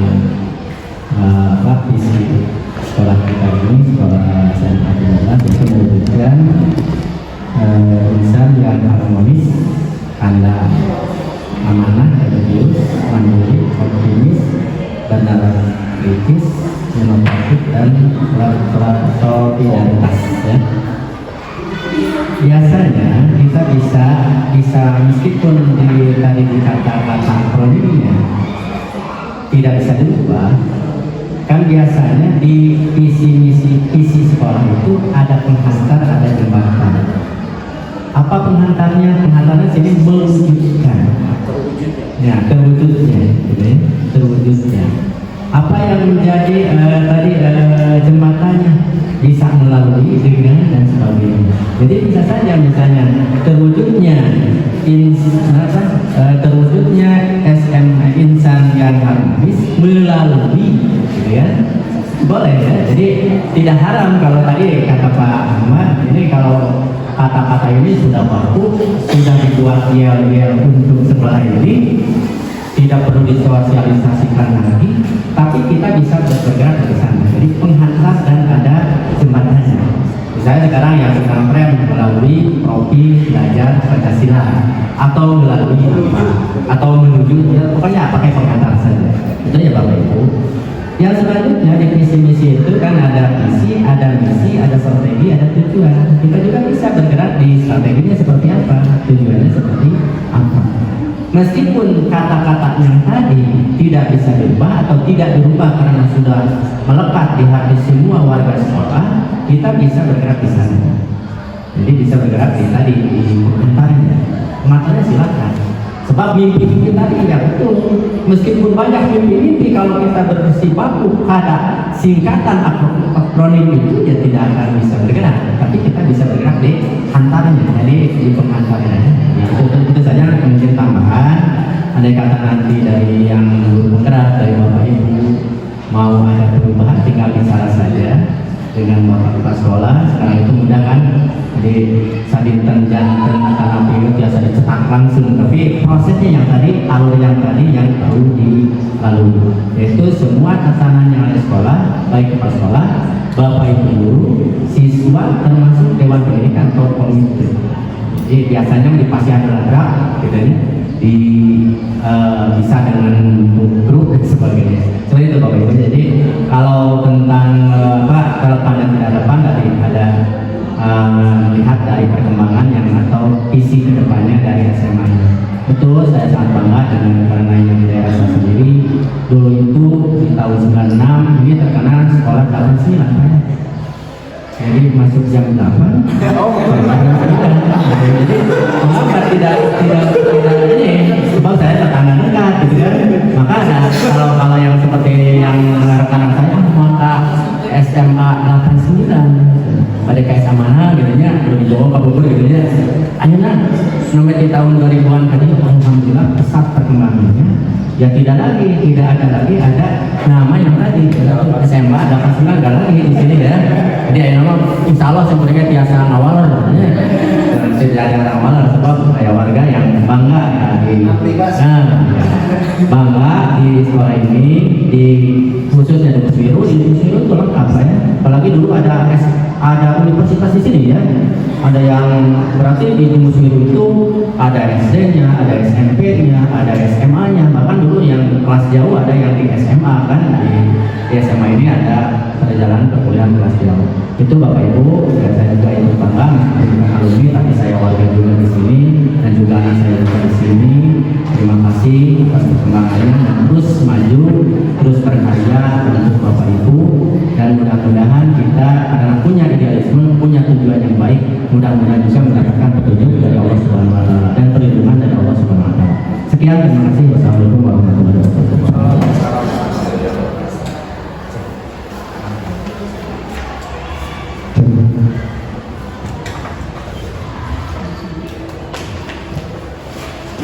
visi sekolah kita ini, sekolah SMA 13 itu mewujudkan insan yang harmonis, handal, amanah, religius, mandiri, optimis, bernalar kritis, inovatif, dan solidaritas ya. biasanya kita bisa meskipun tadi dikatakan akronimnya tidak bisa diubah, kan biasanya di visi sekolah itu ada penghantar, ada jembatan. Apa penghantarnya? Penghantarnya sini mewujudkan, ya terwujudnya, gitu ya, terwujudnya. Apa yang menjadi tadi jembatannya? Bisa melalui dengan dan sebagainya. Jadi bisa saja misalnya terwujudnya terwujudnya SMA Insan yang habis melalui, gitu ya, boleh ya. Jadi tidak haram kalau tadi kata Pak Ahmad, ini kalau kata-kata ini sudah baku, sudah dibuat yel-yel untuk sekolah ini, tidak perlu disosialisasikan lagi, tapi kita bisa bergerak ke sana. Jadi penghantar dan ada jembatannya. Misalnya sekarang yang sekarang tren melalui Profi belajar Pancasila, atau melalui apa, atau menuju, ya, pokoknya pakai penghantar saja. Itu ya Bapak Ibu. Yang selanjutnya di visi misi itu kan ada visi, ada misi, ada strategi, ada tujuan. Kita juga bisa bergerak di strateginya seperti apa, tujuannya seperti apa. Meskipun kata-kata yang tadi tidak bisa dirubah atau tidak dirubah karena sudah melekat di hati semua warga sekolah, kita bisa bergerak di sana. Jadi bisa bergerak di tadi di komentarnya. Komentarnya silakan. Sebab mimpi-mimpi tadi ya betul. Meskipun banyak mimpi-mimpi, kalau kita bersibaku pada singkatan akronim itu ya tidak akan bisa bergerak. Tapi kita bisa bergerak di hantarnya, jadi di pengantarnya. Itu saja mungkin tambahan. Andai kata nanti dari yang bergerak dari Bapak Ibu mau ada perubahan, tinggal bicara saja dengan Bapak Kepala Sekolah. Sekarang itu mudah kan? Jadi sadinten janten antara pilot biasa dicetak langsung, tapi prosesnya yang tadi, alur yang tadi yang perlu dilalui, yaitu semua tatanannya oleh sekolah, baik kepala sekolah, Bapak Ibu guru, siswa, termasuk Dewan Pendidikan atau komite. Jadi biasanya di pasyanagara gitu ya, bisa dengan grup dan sebagainya. Seperti itu Bapak Ibu. Jadi kalau tentang kalau pada tidak depan tadi ada lihat dari perkembangan yang atau visi kedepannya dari SMA ini. Betul, saya sangat bangga dengan karenanya di daerah saya sendiri. Dulu itu di tahun 96 ini terkenal sekolah 89 kan? Jadi masuk jam 8. Jadi mengapa tidak ini? Sebab saya tetangga dekat, gitu kan? Maka ada kalau yang seperti yang rekan saya maka SMA 89 pada KSA mana gitu nya, lebih jauh ke Bogor gitu ya. Akhirnya sampai di tahun 2000-an tadi alhamdulillah pesat perkembangannya. Ya tidak ada lagi nama yang tadi SMA 89 enggak lagi di sini ya. Jadi nama insya Allah sebenarnya biasa awal ya. Tidak ada awal sebab saya warga yang bangga ya, bangga di sekolah ini, di khususnya di Puswiru itu lengkap ya. Apalagi dulu ada universitas di sini ya. Ada yang berarti di Puswiru itu ada SD-nya, ada SMP-nya, ada SMA-nya. Bahkan dulu yang kelas jauh ada yang di SMA kan. Di SMA ini ada perjalanan perkuliahan kelas jauh. Itu Bapak Ibu, ya saya juga ikut bangga dengan alumni, tapi saya warga juga di sini dan juga anak saya juga di sini. Terima kasih atas perkembangannya dan terus maju, terus berkarya untuk Bapak Ibu, dan mudah-mudahan kita karena punya idealisme, punya tujuan yang baik, mudah-mudahan bisa mendapatkan petunjuk dari Allah Subhanahu wa taala dan perlindungan dari Allah Subhanahu wa taala. Sekian, terima kasih. Wassalamualaikum warahmatullahi wabarakatuh.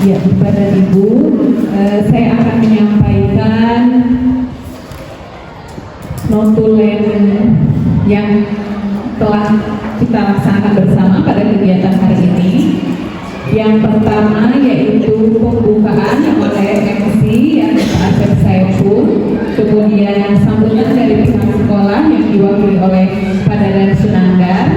Ya, Bapak dan Ibu, saya akan menyampaikan notulen yang telah kita laksanakan bersama pada kegiatan hari ini. Yang pertama yaitu pembukaan oleh MC yang Pak Asep Saiful, kemudian sambutan dari pihak sekolah yang diwakili oleh Pak Dadan Sunandar.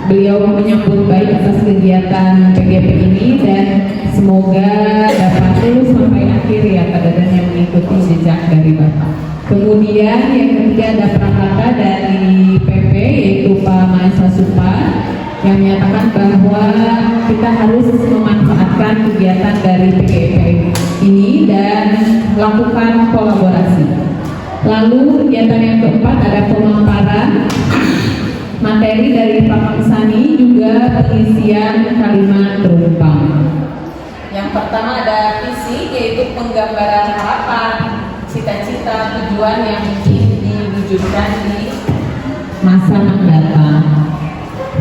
Beliau menyambut baik atas kegiatan PGP ini dan semoga dapat terus sampai akhir ya Pak Dadan yang mengikuti jejak dari Bapak. Kemudian yang ketiga ada prakata dari PP yaitu Pak Maesa Supa. yang menyatakan bahwa kita harus memanfaatkan kegiatan dari PGP ini dan lakukan kolaborasi. Lalu kegiatan yang keempat ada pemaparan materi dari Pak Kamsani, juga pengisian kalimat berumpam. Yang pertama ada visi, yaitu penggambaran harapan, cita-cita, tujuan yang ingin diwujudkan di masa mendatang.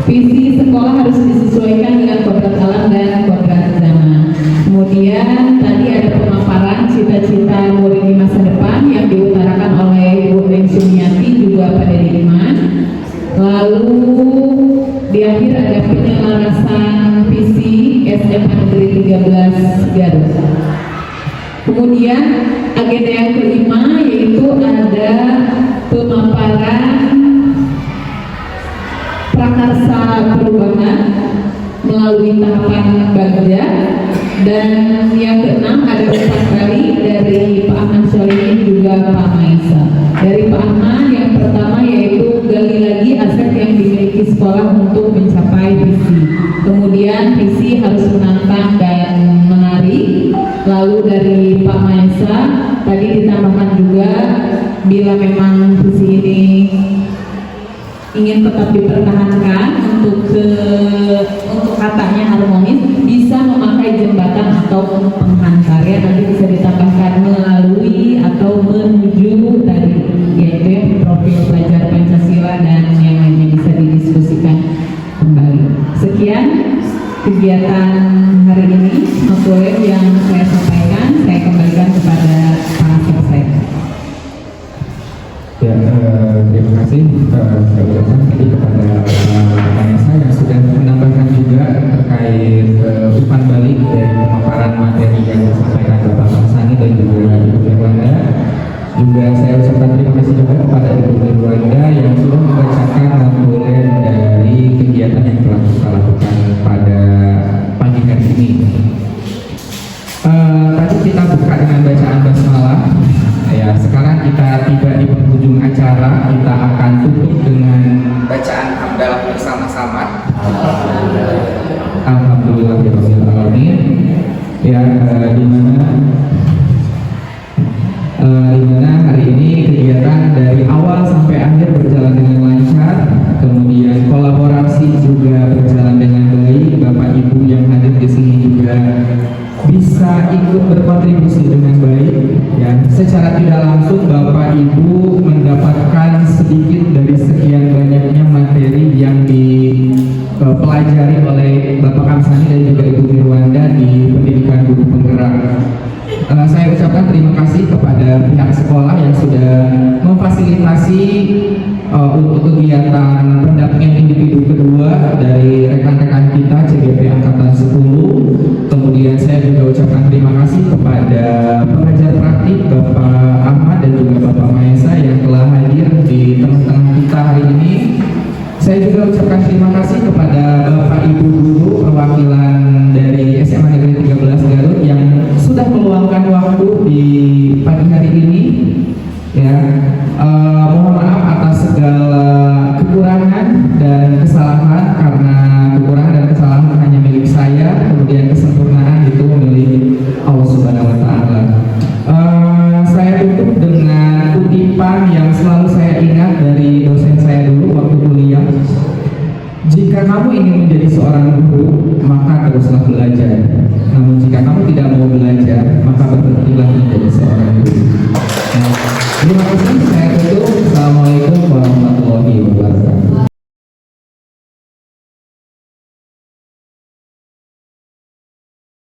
Visi sekolah harus disesuaikan dengan kodrat alam dan kodrat zaman. Kemudian tadi ada pemaparan cita-cita murid di masa depan yang diutarakan oleh Bu Neng Sumiati juga pada Iman. Lalu di akhir ada penyelarasan visi SMA Negeri 13 Garut. Kemudian agenda yang kelima yaitu ada pemaparan prakarsa perubahan melalui tahapan bagja, dan yang keenam ada pesan balik dari Pak Ahmad Solihin juga Pak Maisa. Dari Pak Ahmad yang pertama yaitu gali lagi aset yang dimiliki sekolah untuk mencapai visi. Kemudian visi harus menantang dan menarik. Lalu dari Pak Maisa tadi ditambahkan juga bila memang visi ini ingin tetap dipertahankan untuk katanya harmonis, bisa memakai jembatan atau penghantar, ya nanti bisa ditambahkan melalui atau menuju tadi, yaitu yang profil pelajar Pancasila dan yang lainnya bisa didiskusikan kembali. Sekian kegiatan hari ini Makulem yang saya sampaikan, saya kembalikan kepada para selesai. Ya, terima kasih saya ucapkan tadi kepada Vanessa yang sudah menambahkan juga terkait umpan balik dari pemaparan materi yang disampaikan Bapak Kamsani dan juga Ibu Mirwanda. Juga saya ucapkan terima kasih juga kepada Ibu Mirwanda yang sudah membacakan rangkuman dari kegiatan yang telah kita lakukan pada pagi hari ini. Tadi kita buka dengan bacaan basmalah. Ya, sekarang kita tiba di penghujung acara, kita akan tutup dengan bacaan hamdalah bersama-sama. Alhamdulillahirabbil alamin. Ya, di mana hari ini kegiatan dari awal sampai akhir berjalan dengan lancar, kemudian kolaborasi juga berjalan dengan baik. Bapak Ibu yang hadir di sini juga bisa ikut berkontribusi dengan baik, ya. Secara tidak langsung Bapak Ibu mendapatkan sedikit dari sekian banyaknya materi yang dipelajari oleh Bapak Kamsani dan juga Ibu Mirwanda di pendidikan guru penggerak. Saya ucapkan terima kasih kepada pihak sekolah yang sudah memfasilitasi untuk kegiatan pendampingan individu kedua dari rekan-rekan kita CGP Angkatan 10. Kemudian saya juga ucapkan terima kasih kepada pengajar praktik Bapak Ahmad dan juga Bapak Maesa yang telah hadir di tengah-tengah kita hari ini. Saya juga ucapkan terima kasih kepada Bapak Ibu guru perwakilan dari SMA Negeri 13 Garut yang sudah meluangkan waktu di pagi hari ini. Ya, mohon maaf atas segala kekurangan dan kesalahan, karena kekurangan dan kesalahan hanya milik saya, kemudian kesempurnaan itu milik Allah Subhanahu wa Ta'ala. Saya tutup dengan kutipan yang selalu saya ingat dari dosen saya dulu waktu kuliah. Jika kamu ingin menjadi seorang guru, maka teruslah